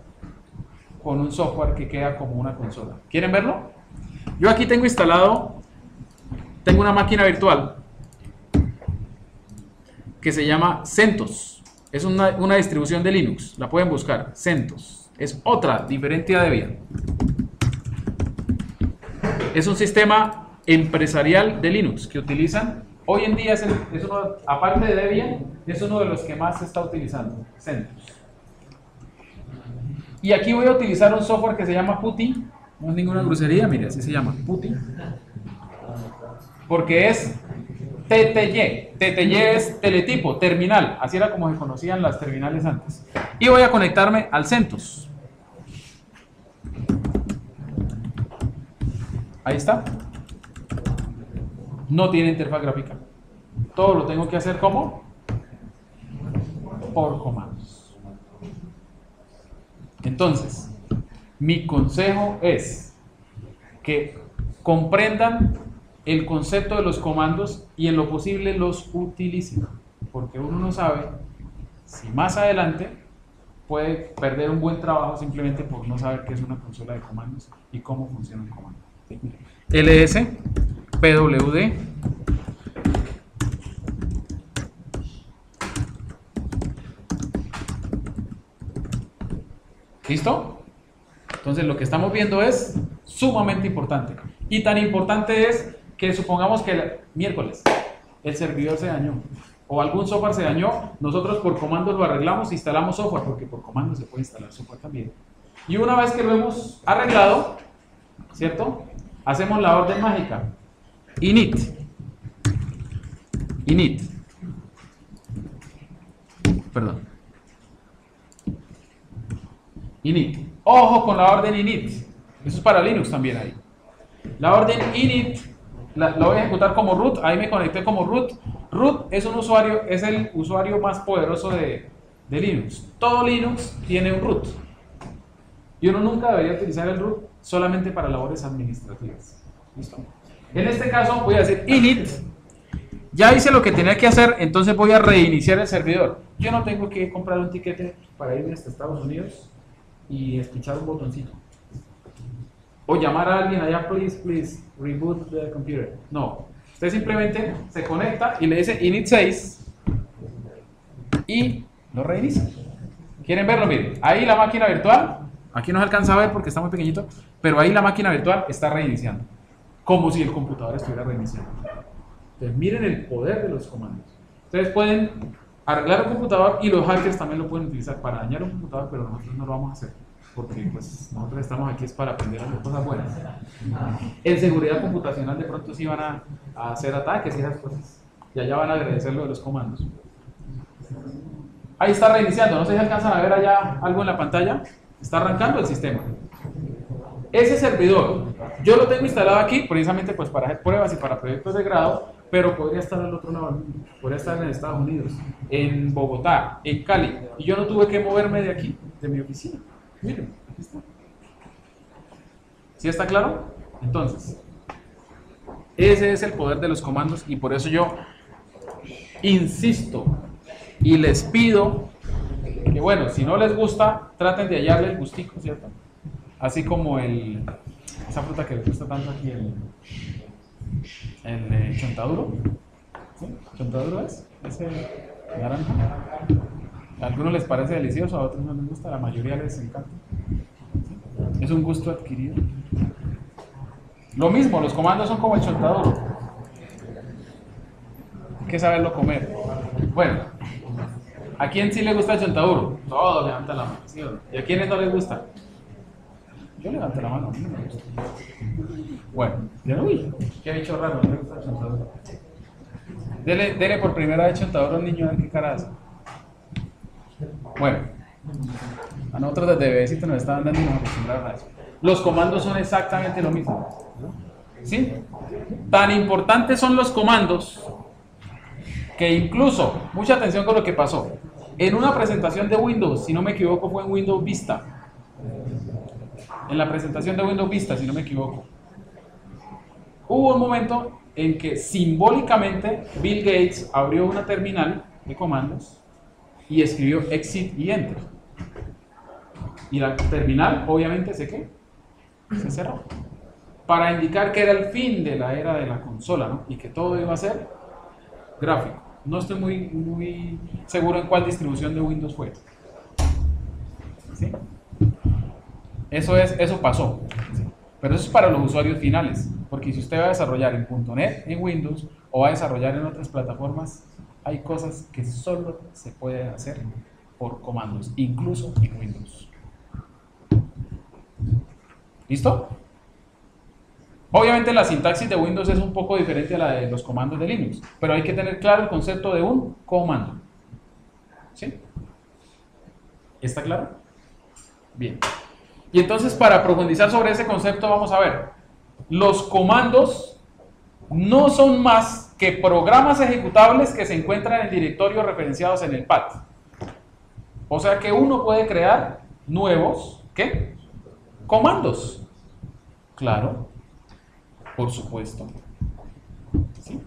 [SPEAKER 1] con un software que queda como una consola. ¿Quieren verlo? Yo aquí tengo instalado, tengo una máquina virtual que se llama CentOS. Es una distribución de Linux, la pueden buscar, CentOS. Es otra, diferente a Debian. Es un sistema empresarial de Linux que utilizan, hoy en día es uno, aparte de Debian, es uno de los que más se está utilizando, CentOS. Y aquí voy a utilizar un software que se llama PuTTY, no es ninguna grosería, mire, así se llama, PuTTY, porque es TTY. TTY es teletipo, terminal, así era como se conocían las terminales antes. Y voy a conectarme al CentOS. Ahí está. No tiene interfaz gráfica. Todo lo tengo que hacer ¿cómo? Por comandos. Entonces, mi consejo es que comprendan el concepto de los comandos y en lo posible los utilicen, porque uno no sabe si más adelante puede perder un buen trabajo simplemente por no saber qué es una consola de comandos y cómo funciona un comando. ls, pwd, ¿Listo? Entonces lo que estamos viendo es sumamente importante. Y tan importante es que supongamos que el miércoles el servidor se dañó o algún software se dañó, nosotros por comandos lo arreglamos, instalamos software, porque por comandos se puede instalar software también. Y una vez que lo hemos arreglado, ¿cierto? Hacemos la orden mágica. Init. Perdón. Init. Ojo con la orden init. Eso es para Linux también ahí. La orden init la voy a ejecutar como root. Ahí me conecté como root. Root es un usuario, es el usuario más poderoso de Linux. Todo Linux tiene un root. Y uno nunca debería utilizar el root solamente para labores administrativas. ¿Listo? En este caso voy a decir init. Ya hice lo que tenía que hacer, entonces voy a reiniciar el servidor. Yo no tengo que comprar un tiquete para irme hasta Estados Unidos y espichar un botoncito. O llamar a alguien allá, please, reboot the computer. No. Usted simplemente se conecta y le dice init 6 y lo reinicia. ¿Quieren verlo? Miren, ahí la máquina virtual, aquí no se alcanza a ver porque está muy pequeñito, pero ahí la máquina virtual está reiniciando. Como si el computador estuviera reiniciando. Entonces miren el poder de los comandos. Ustedes pueden arreglar un computador y los hackers también lo pueden utilizar para dañar un computador, pero nosotros no lo vamos a hacer. Porque pues nosotros estamos aquí es para aprender a hacer cosas buenas. En seguridad computacional de pronto sí van a hacer ataques y esas cosas. Y allá van a agradecer lo de los comandos. Ahí está reiniciando, no sé si alcanzan a ver allá algo en la pantalla. Está arrancando el sistema. Ese servidor, yo lo tengo instalado aquí precisamente pues para hacer pruebas y para proyectos de grado, pero podría estar al otro lado, podría estar en Estados Unidos, en Bogotá, en Cali, y yo no tuve que moverme de aquí, de mi oficina. Miren, aquí está. ¿Sí está claro? Entonces, ese es el poder de los comandos y por eso yo insisto y les pido que, bueno, si no les gusta, traten de hallarle el gustico, ¿cierto? Así como esa fruta que les gusta tanto aquí, el chontaduro. ¿Sí? ¿Chontaduro es? Ese naranja. A algunos les parece delicioso, a otros no les gusta, a la mayoría les encanta. ¿Sí? Es un gusto adquirido. Lo mismo, los comandos son como el chontaduro. Hay que saberlo comer. Bueno, ¿a quién sí le gusta el chontaduro? Todos levantan la mano, ¿sí o no? ¿Y a quiénes no les gusta? Yo levanto la mano, a mí no me gusta. Bueno, uy, qué bicho raro, no le gusta el chontaduro. Dele por primera vez chontaduro a un niño a ver qué cara hace. Bueno, a nosotros desde bebecito nos estaban dando y nos acostumbraron a eso. Los comandos son exactamente lo mismo. ¿Sí? Tan importantes son los comandos que incluso, mucha atención con lo que pasó, en una presentación de Windows, si no me equivoco fue en Windows Vista, en la presentación de Windows Vista, si no me equivoco, hubo un momento en que simbólicamente Bill Gates abrió una terminal de comandos y escribió exit y enter. Y la terminal obviamente se cerró. Para indicar que era el fin de la era de la consola, ¿no? Y que todo iba a ser gráfico. No estoy muy seguro en cuál distribución de Windows fue. ¿Sí? Eso pasó. ¿Sí? Pero eso es para los usuarios finales. Porque si usted va a desarrollar en .NET, en Windows, o va a desarrollar en otras plataformas, hay cosas que solo se pueden hacer por comandos, incluso en Windows. ¿Listo? Obviamente la sintaxis de Windows es un poco diferente a la de los comandos de Linux, pero hay que tener claro el concepto de un comando. ¿Sí? ¿Está claro? Bien. Y entonces para profundizar sobre ese concepto vamos a ver, los comandos no son más que programas ejecutables que se encuentran en directorios referenciados en el path. O sea que uno puede crear nuevos, ¿qué? Comandos. Claro, por supuesto. ¿Sí?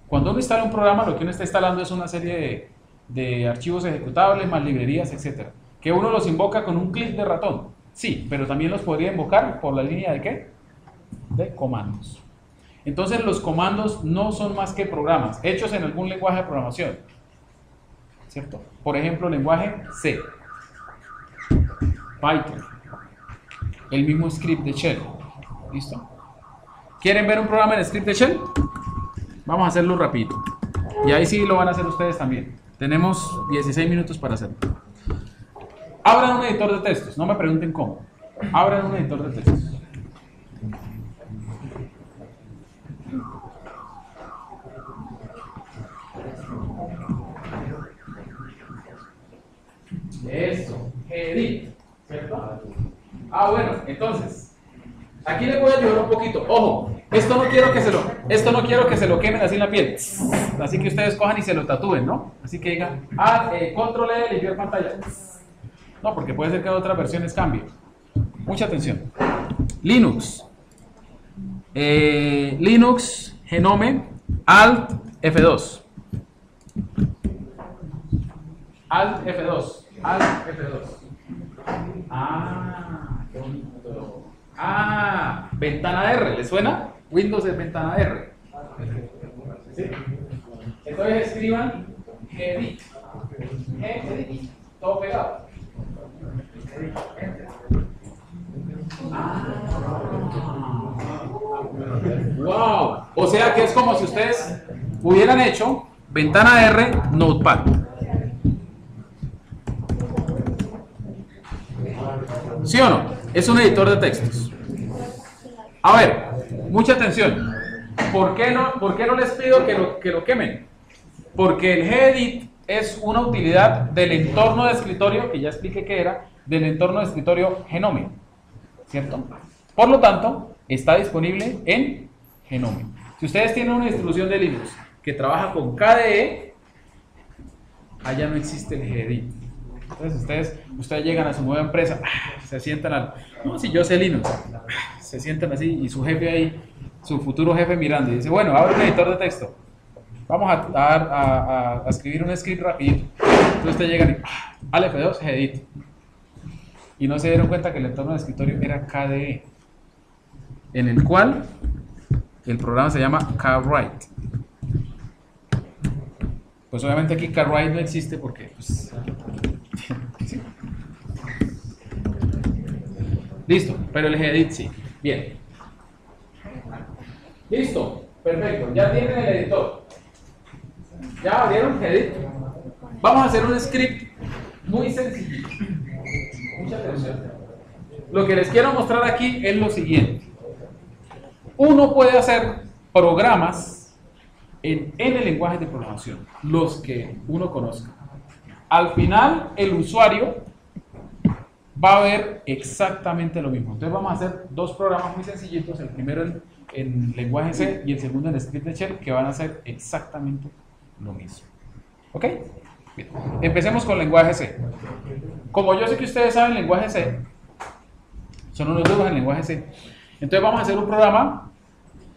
[SPEAKER 1] Cuando uno instala un programa, lo que uno está instalando es una serie de archivos ejecutables, más librerías, etc. Que uno los invoca con un clic de ratón. Sí, pero también los podría invocar por la línea de ¿qué? De comandos. Entonces los comandos no son más que programas hechos en algún lenguaje de programación, ¿cierto? Por ejemplo, lenguaje C. Python, el mismo script de shell. ¿Listo? ¿Quieren ver un programa en script de shell? Vamos a hacerlo rápido. Y ahí sí lo van a hacer ustedes también. Tenemos 16 minutos para hacerlo. Abran un editor de textos, no me pregunten cómo. Abran un editor de textos. Eso, edit, ¿cierto? Ah, bueno, entonces, aquí les voy a ayudar un poquito. Ojo, esto no quiero que se lo quemen así en la piel. Así que ustedes cojan y se lo tatúen, ¿no? Así que digan, control E, limpiar pantalla. No, porque puede ser que en otras versiones cambie. Mucha atención. Linux. Linux, Genome, Alt F2. Alt F2. Alt F2. Ah, qué bonito. Ah, ventana R, ¿le suena? Windows es ventana R. ¿Sí? Entonces escriban edit. Edit. Todo pegado. Wow. O sea que es como si ustedes hubieran hecho ventana R, Notepad. ¿Sí o no? Es un editor de textos. A ver, mucha atención. ¿Por qué no les pido que lo quemen? Porque el gedit es una utilidad del entorno de escritorio, que ya expliqué que era, del entorno de escritorio Genome, ¿cierto? Por lo tanto, está disponible en Genome. Si ustedes tienen una distribución de Linux que trabaja con KDE, allá no existe el gedit. Entonces ustedes llegan a su nueva empresa, se sientan no, si yo sé Linux, se sientan así y su jefe ahí, su futuro jefe mirando y dice, bueno, abre un editor de texto, vamos a escribir un script rapidito. Entonces ustedes llegan y al F2 edit y no se dieron cuenta que el entorno de escritorio era KDE, en el cual el programa se llama KWrite. Pues obviamente aquí KWrite no existe porque pues, ¿sí? Listo, pero el gedit sí. Bien. Listo, perfecto. Ya tienen el editor. ¿Ya abrieron gedit? Vamos a hacer un script muy sencillo. Mucha atención. Lo que les quiero mostrar aquí es lo siguiente. Uno puede hacer programas en el lenguaje de programación, los que uno conozca. Al final, el usuario va a ver exactamente lo mismo. Entonces vamos a hacer dos programas muy sencillitos, el primero en lenguaje C y el segundo en script de shell, que van a hacer exactamente lo mismo. ¿Ok? Bien. Empecemos con lenguaje C. Como yo sé que ustedes saben lenguaje C, son unos duros en lenguaje C, entonces vamos a hacer un programa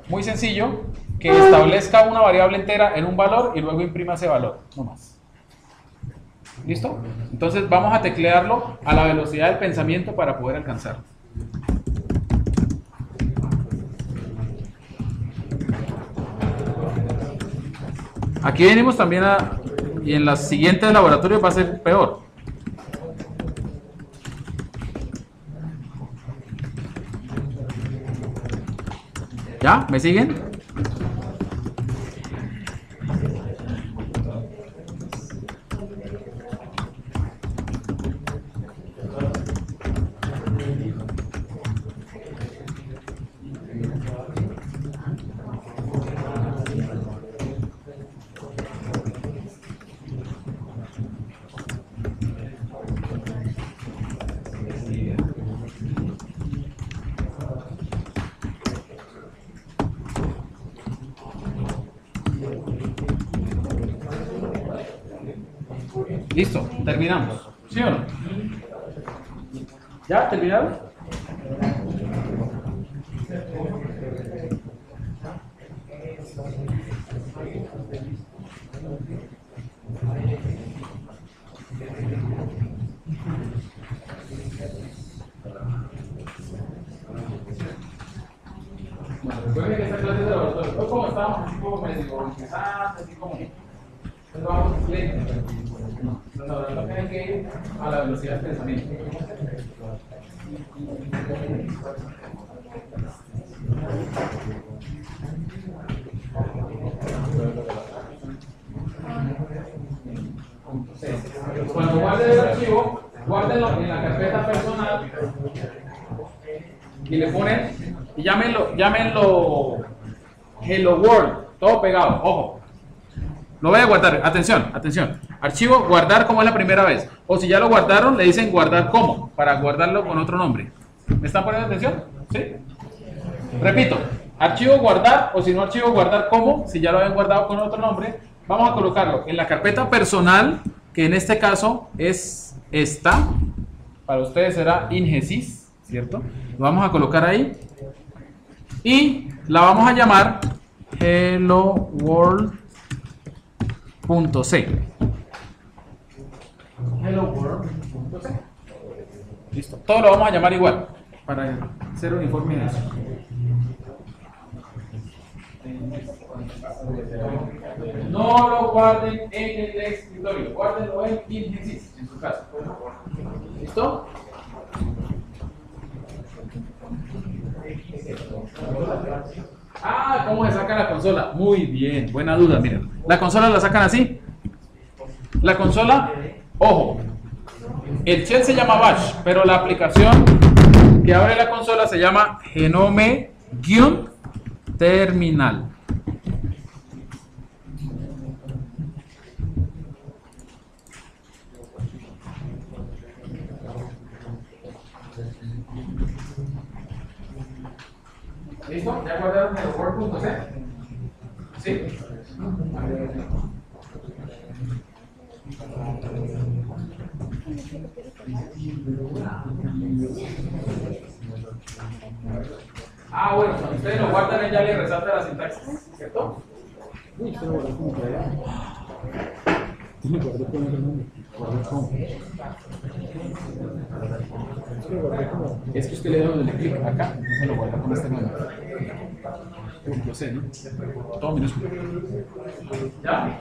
[SPEAKER 1] muy sencillo que establezca una variable entera en un valor y luego imprima ese valor, no más. ¿Listo? Entonces vamos a teclearlo a la velocidad del pensamiento para poder alcanzarlo. Aquí venimos también y en las siguientes laboratorios va a ser peor. ¿Ya? ¿Me siguen? Listo, terminamos. ¿Sí o no? ¿Ya? ¿Terminaron? Bueno, recuerden que esta clase de laboratorio, pues como estamos así como medio empezando, así como entonces vamos lento. Los laboratorios tienen que ir a la velocidad del pensamiento. Cuando guarden el archivo, guárdenlo en la carpeta personal y le ponen, y llámenlo Hello World, todo pegado, ojo. Lo voy a guardar, atención, atención. Archivo, guardar como es la primera vez. O si ya lo guardaron, le dicen guardar como, para guardarlo con otro nombre. ¿Me están poniendo atención? ¿Sí? Repito, archivo guardar, o si no archivo guardar como, si ya lo habían guardado con otro nombre, vamos a colocarlo en la carpeta personal, que en este caso es esta. Para ustedes será Ingesis, ¿cierto? Lo vamos a colocar ahí. Y la vamos a llamar Hello World.c. Hello World.c. Listo. Todo lo vamos a llamar igual para ser uniforme en eso. No lo guarden en el escritorio, guárdenlo en Ingesis, en su caso. ¿Listo? Ah, ¿cómo se saca la consola? Muy bien, buena duda, miren. La consola la sacan así. La consola, ojo, el shell se llama Bash, pero la aplicación que abre la consola se llama Genome-Terminal. ¿Listo? ¿Ya guardaron el Word.c? ¿Sí? Ah, bueno, cuando ustedes lo guardan, ya le resalta la sintaxis, ¿cierto? Uy, usted lo guardó como que allá. Tiene que guardar con el nombre. Guardar cómo. Es que usted le da doble clic acá, entonces lo guarda con este nombre. Punto C, ¿no? Todo minúsculo. ¿Ya?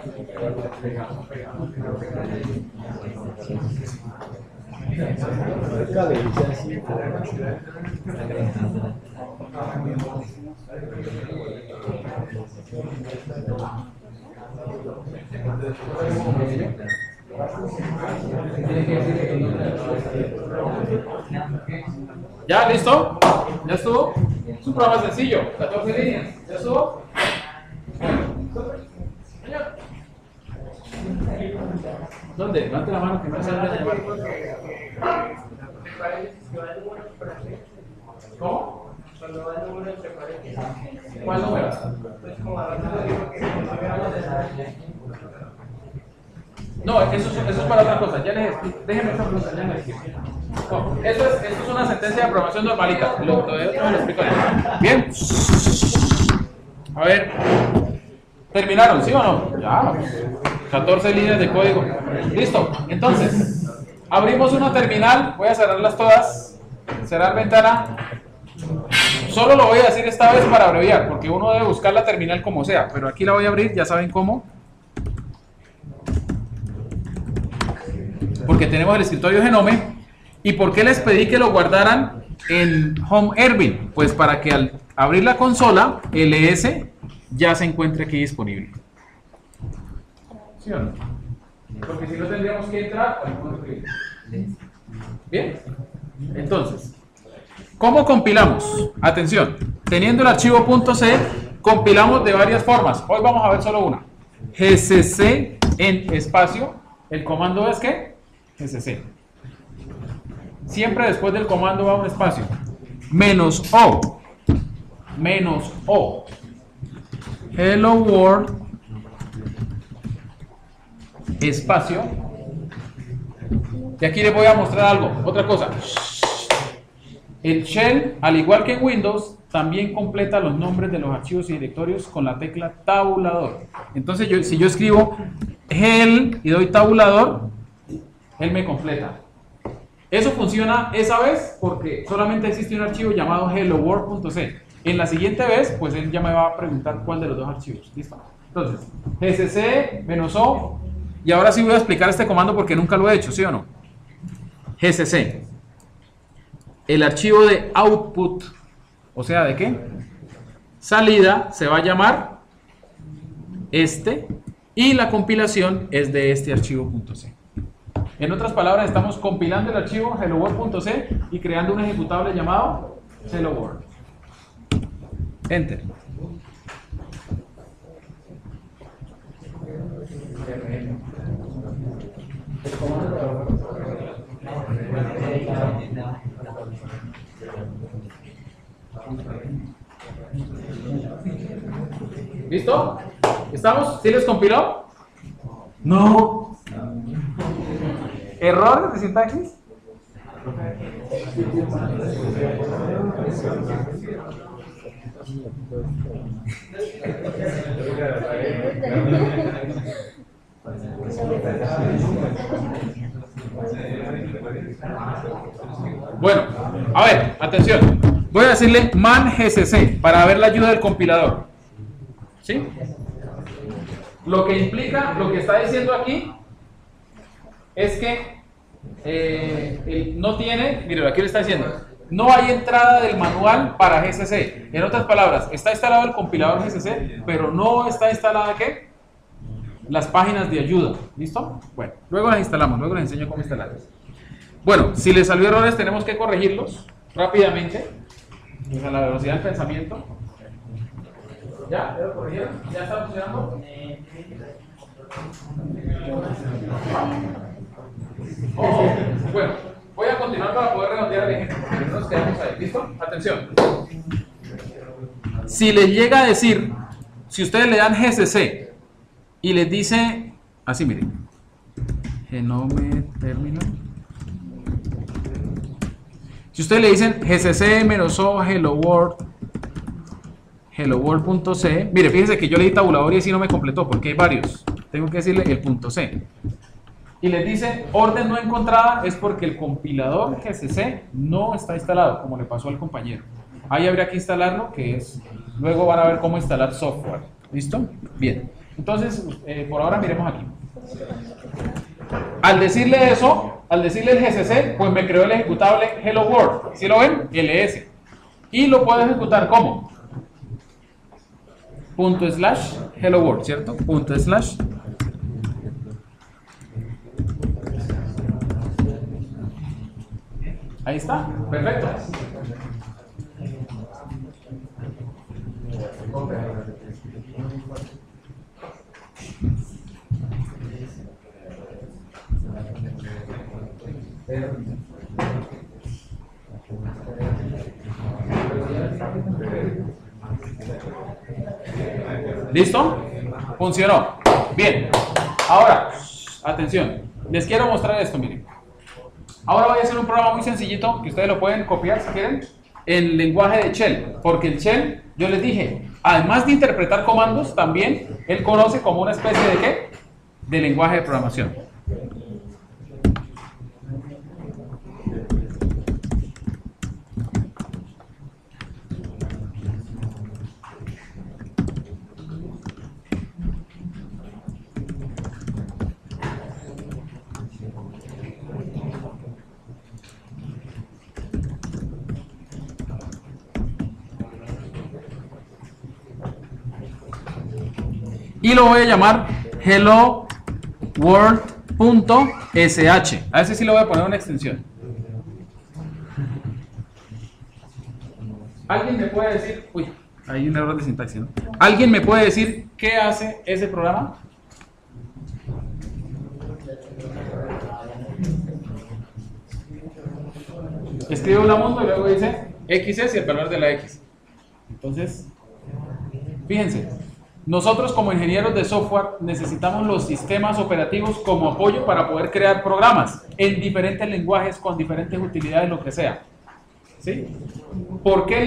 [SPEAKER 1] ¿Ya? ¿Listo? ¿Ya estuvo? Es un programa sencillo, 14 líneas. ¿Ya estuvo? Señor. ¿Dónde? Levante la mano que no se vaya a llevar. ¿Cómo?
[SPEAKER 3] Cuando va el número entre paréntesis.
[SPEAKER 1] ¿Cuál número?
[SPEAKER 3] Pues como hablando de lo que
[SPEAKER 1] No, eso es para otra cosa. Ya les explico. Déjenme esta pregunta, ya les explico. No, esto es una sentencia de programación normalita. Lo de otro me lo explico ya. Bien. A ver. ¿Terminaron? ¿Sí o no? Ya. 14 líneas de código. Listo. Entonces, abrimos una terminal. Voy a cerrarlas todas. Cerrar ventana. Solo lo voy a decir esta vez para abreviar, porque uno debe buscar la terminal como sea. Pero aquí la voy a abrir, ya saben cómo. Porque tenemos el escritorio Genome. ¿Y por qué les pedí que lo guardaran en Home Erwin? Pues para que al abrir la consola, ls ya se encuentre aquí disponible. ¿Sí o no? Porque si no tendríamos que entrar al Home Erwin. Bien. Entonces, ¿cómo compilamos? Atención, teniendo el archivo .c, compilamos de varias formas. Hoy vamos a ver solo una. gcc en espacio. ¿El comando es qué? gcc. Siempre después del comando va un espacio. -o. -o. Hello World. Espacio. Y aquí les voy a mostrar algo. Otra cosa. El shell, al igual que en Windows, también completa los nombres de los archivos y directorios con la tecla tabulador. Entonces, si yo escribo hel y doy tabulador, él me completa. Eso funciona esa vez porque solamente existe un archivo llamado helloworld.c. En la siguiente vez, pues él ya me va a preguntar cuál de los dos archivos. ¿Listo? Entonces, gcc -o. Y ahora sí voy a explicar este comando porque nunca lo he hecho, ¿sí o no? gcc el archivo de output, o sea, ¿de qué? Salida, se va a llamar este, y la compilación es de este archivo .c. En otras palabras, estamos compilando el archivo helloworld.c y creando un ejecutable llamado hello world. Enter. ¿Listo? ¿Estamos? ¿Sí les compiló? No. ¿Errores de sintaxis? Bueno, a ver, atención. Voy a decirle man gcc para ver la ayuda del compilador. ¿Sí? Lo que implica, lo que está diciendo aquí es que no tiene, mire, aquí le está diciendo, no hay entrada del manual para GCC. En otras palabras, está instalado el compilador GCC, pero no está instalada ¿qué? Las páginas de ayuda. ¿Listo? Bueno, luego las instalamos, luego les enseño cómo instalarlas. Bueno, si les salió errores tenemos que corregirlos rápidamente, a la velocidad del pensamiento. ¿Ya? ¿Ya lo corrigieron? ¿Ya está funcionando? Bueno, voy a continuar para poder redondear el ejemplo, porque no nos quedamos ahí. ¿Listo? Atención. Si les llega a decir, si ustedes le dan GCC y les dice, así miren, genome terminal. Si ustedes le dicen gcc-o hello world, helloworld.c, mire, fíjense que yo le di tabulador y así no me completó porque hay varios. Tengo que decirle el .c. Y les dice orden no encontrada, es porque el compilador GCC no está instalado, como le pasó al compañero. Ahí habría que instalarlo, que es, luego van a ver cómo instalar software. ¿Listo? Bien. Entonces, por ahora miremos aquí. Al decirle eso, al decirle el GCC, pues me creó el ejecutable Hello World. ¿Sí lo ven? ls. Y lo puedo ejecutar ¿cómo? /hello world, ¿cierto? /. Ahí está, perfecto. ¿Listo? Funcionó. Bien. Ahora, atención. Les quiero mostrar esto, miren. Ahora voy a hacer un programa muy sencillito que ustedes lo pueden copiar si quieren en lenguaje de Shell, porque el Shell, yo les dije, además de interpretar comandos, también él conoce como una especie de ¿qué? De lenguaje de programación. Y lo voy a llamar hello world.sh. A ese sí le voy a poner una extensión. ¿Alguien me puede decir? Uy, hay un error de sintaxis, ¿no? ¿Alguien me puede decir qué hace ese programa? Escribe una mundo y luego dice XS y el valor de la X. Entonces, fíjense. Nosotros como ingenieros de software necesitamos los sistemas operativos como apoyo para poder crear programas en diferentes lenguajes, con diferentes utilidades, lo que sea. ¿Sí? ¿Por qué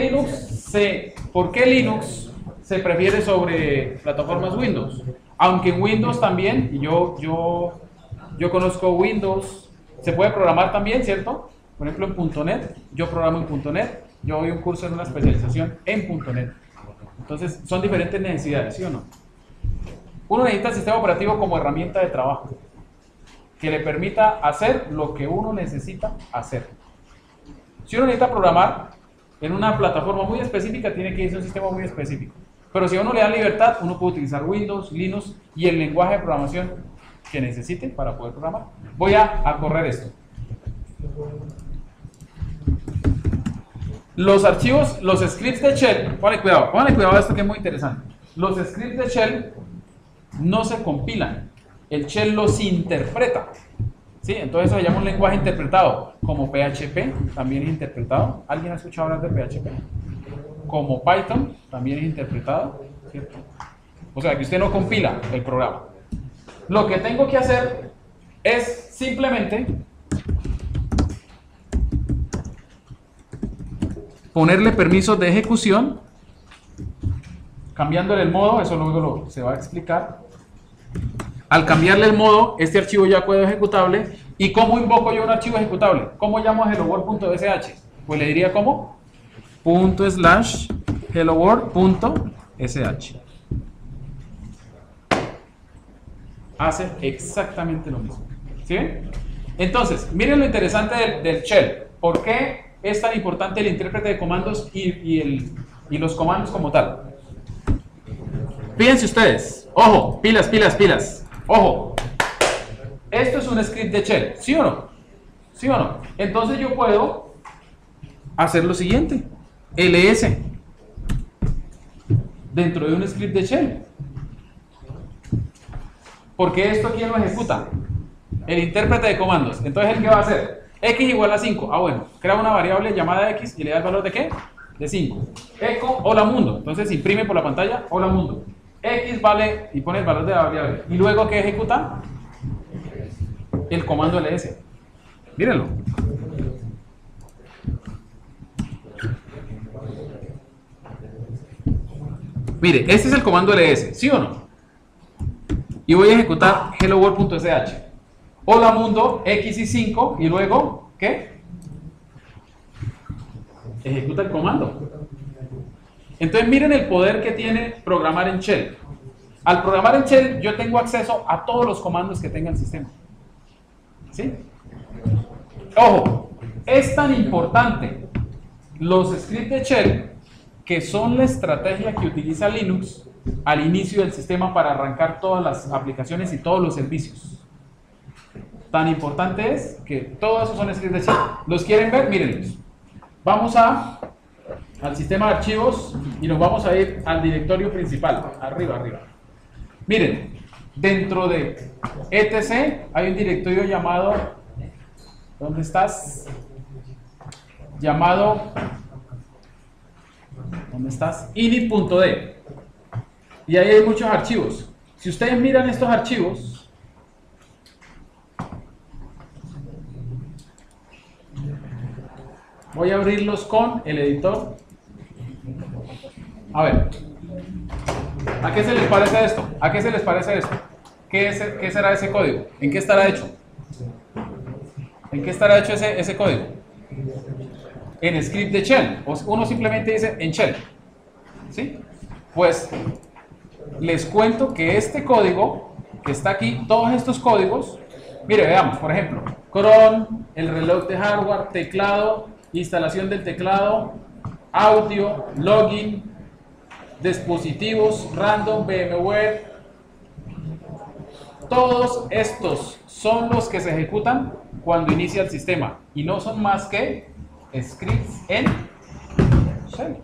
[SPEAKER 1] Linux se prefiere sobre plataformas Windows? Aunque en Windows también, y yo conozco Windows, se puede programar también, ¿cierto? Por ejemplo en .NET, yo programo en .NET, yo doy un curso en una especialización en .NET. Entonces, son diferentes necesidades, ¿sí o no? Uno necesita el sistema operativo como herramienta de trabajo, que le permita hacer lo que uno necesita hacer. Si uno necesita programar en una plataforma muy específica, tiene que irse a un sistema muy específico. Pero si a uno le da libertad, uno puede utilizar Windows, Linux y el lenguaje de programación que necesite para poder programar. Voy a correr esto. Los archivos, los scripts de shell, póngale cuidado a esto que es muy interesante. Los scripts de shell no se compilan, el shell los interpreta. ¿Sí? Entonces eso se llama un lenguaje interpretado, como PHP también es interpretado. ¿Alguien ha escuchado hablar de PHP? Como Python también es interpretado, ¿cierto? O sea que usted no compila el programa. Lo que tengo que hacer es simplemente ponerle permisos de ejecución, cambiándole el modo, eso luego se va a explicar. Al cambiarle el modo, este archivo ya quedó ejecutable. ¿Y cómo invoco yo un archivo ejecutable? ¿Cómo llamo a helloworld.sh? Pues le diría ¿cómo? /helloworld.sh. Hace exactamente lo mismo. ¿Sí ven? Entonces, miren lo interesante del shell. ¿Por qué es tan importante el intérprete de comandos y los comandos como tal? Fíjense ustedes. Ojo, pilas. Ojo. Esto es un script de shell, ¿sí o no? ¿Sí o no? Entonces yo puedo hacer lo siguiente. ls dentro de un script de shell. Porque esto aquí lo ejecuta el intérprete de comandos. Entonces, ¿el qué va a hacer? X igual a 5. Ah, bueno, crea una variable llamada X y le da el valor de ¿qué? De 5. Echo hola mundo. Entonces imprime por la pantalla hola mundo. X vale y pone el valor de la variable. Y luego, ¿qué ejecuta? El comando ls. Mírenlo. Mire, este es el comando ls, ¿sí o no? Y voy a ejecutar helloworld.sh. Hola mundo, X y 5, y luego, ¿qué? Ejecuta el comando. Entonces miren el poder que tiene programar en shell. Al programar en shell yo tengo acceso a todos los comandos que tenga el sistema. ¿Sí? Ojo, es tan importante los scripts de shell que son la estrategia que utiliza Linux al inicio del sistema para arrancar todas las aplicaciones y todos los servicios. Tan importante es que todos esos son scripts de shell. ¿Los quieren ver? Mírenlos. Vamos al sistema de archivos y nos vamos a ir al directorio principal. Arriba. Miren, dentro de etc hay un directorio llamado, ¿dónde estás? Llamado, ¿dónde estás? init.d. Y ahí hay muchos archivos. Si ustedes miran estos archivos, voy a abrirlos con el editor. A ver, ¿a qué se les parece esto? ¿A qué se les parece esto? ¿Qué será ese código? ¿En qué estará hecho? ¿En qué estará hecho ese código? En script de shell. Uno simplemente dice en shell. ¿Sí? Pues les cuento que este código que está aquí, todos estos códigos, mire, veamos, por ejemplo, cron, el reloj de hardware, teclado, instalación del teclado, audio, login, dispositivos, random, VMware. Todos estos son los que se ejecutan cuando inicia el sistema y no son más que scripts en shell.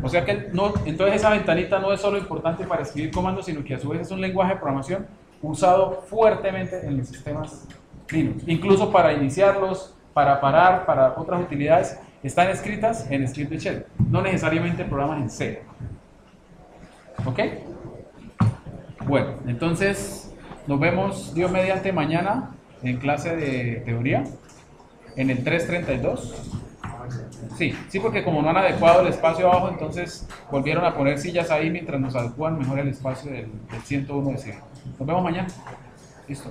[SPEAKER 1] O sea que no, entonces esa ventanita no es solo importante para escribir comandos, sino que a su vez es un lenguaje de programación usado fuertemente en los sistemas Linux, incluso para iniciarlos, para parar, para otras utilidades, están escritas en script de shell, no necesariamente programas en C. ¿Ok? Bueno, entonces nos vemos, Dios mediante, mañana en clase de teoría, en el 332. Sí, porque como no han adecuado el espacio abajo, entonces volvieron a poner sillas ahí mientras nos adecuan mejor el espacio del 101 de civil. Nos vemos mañana. Listo.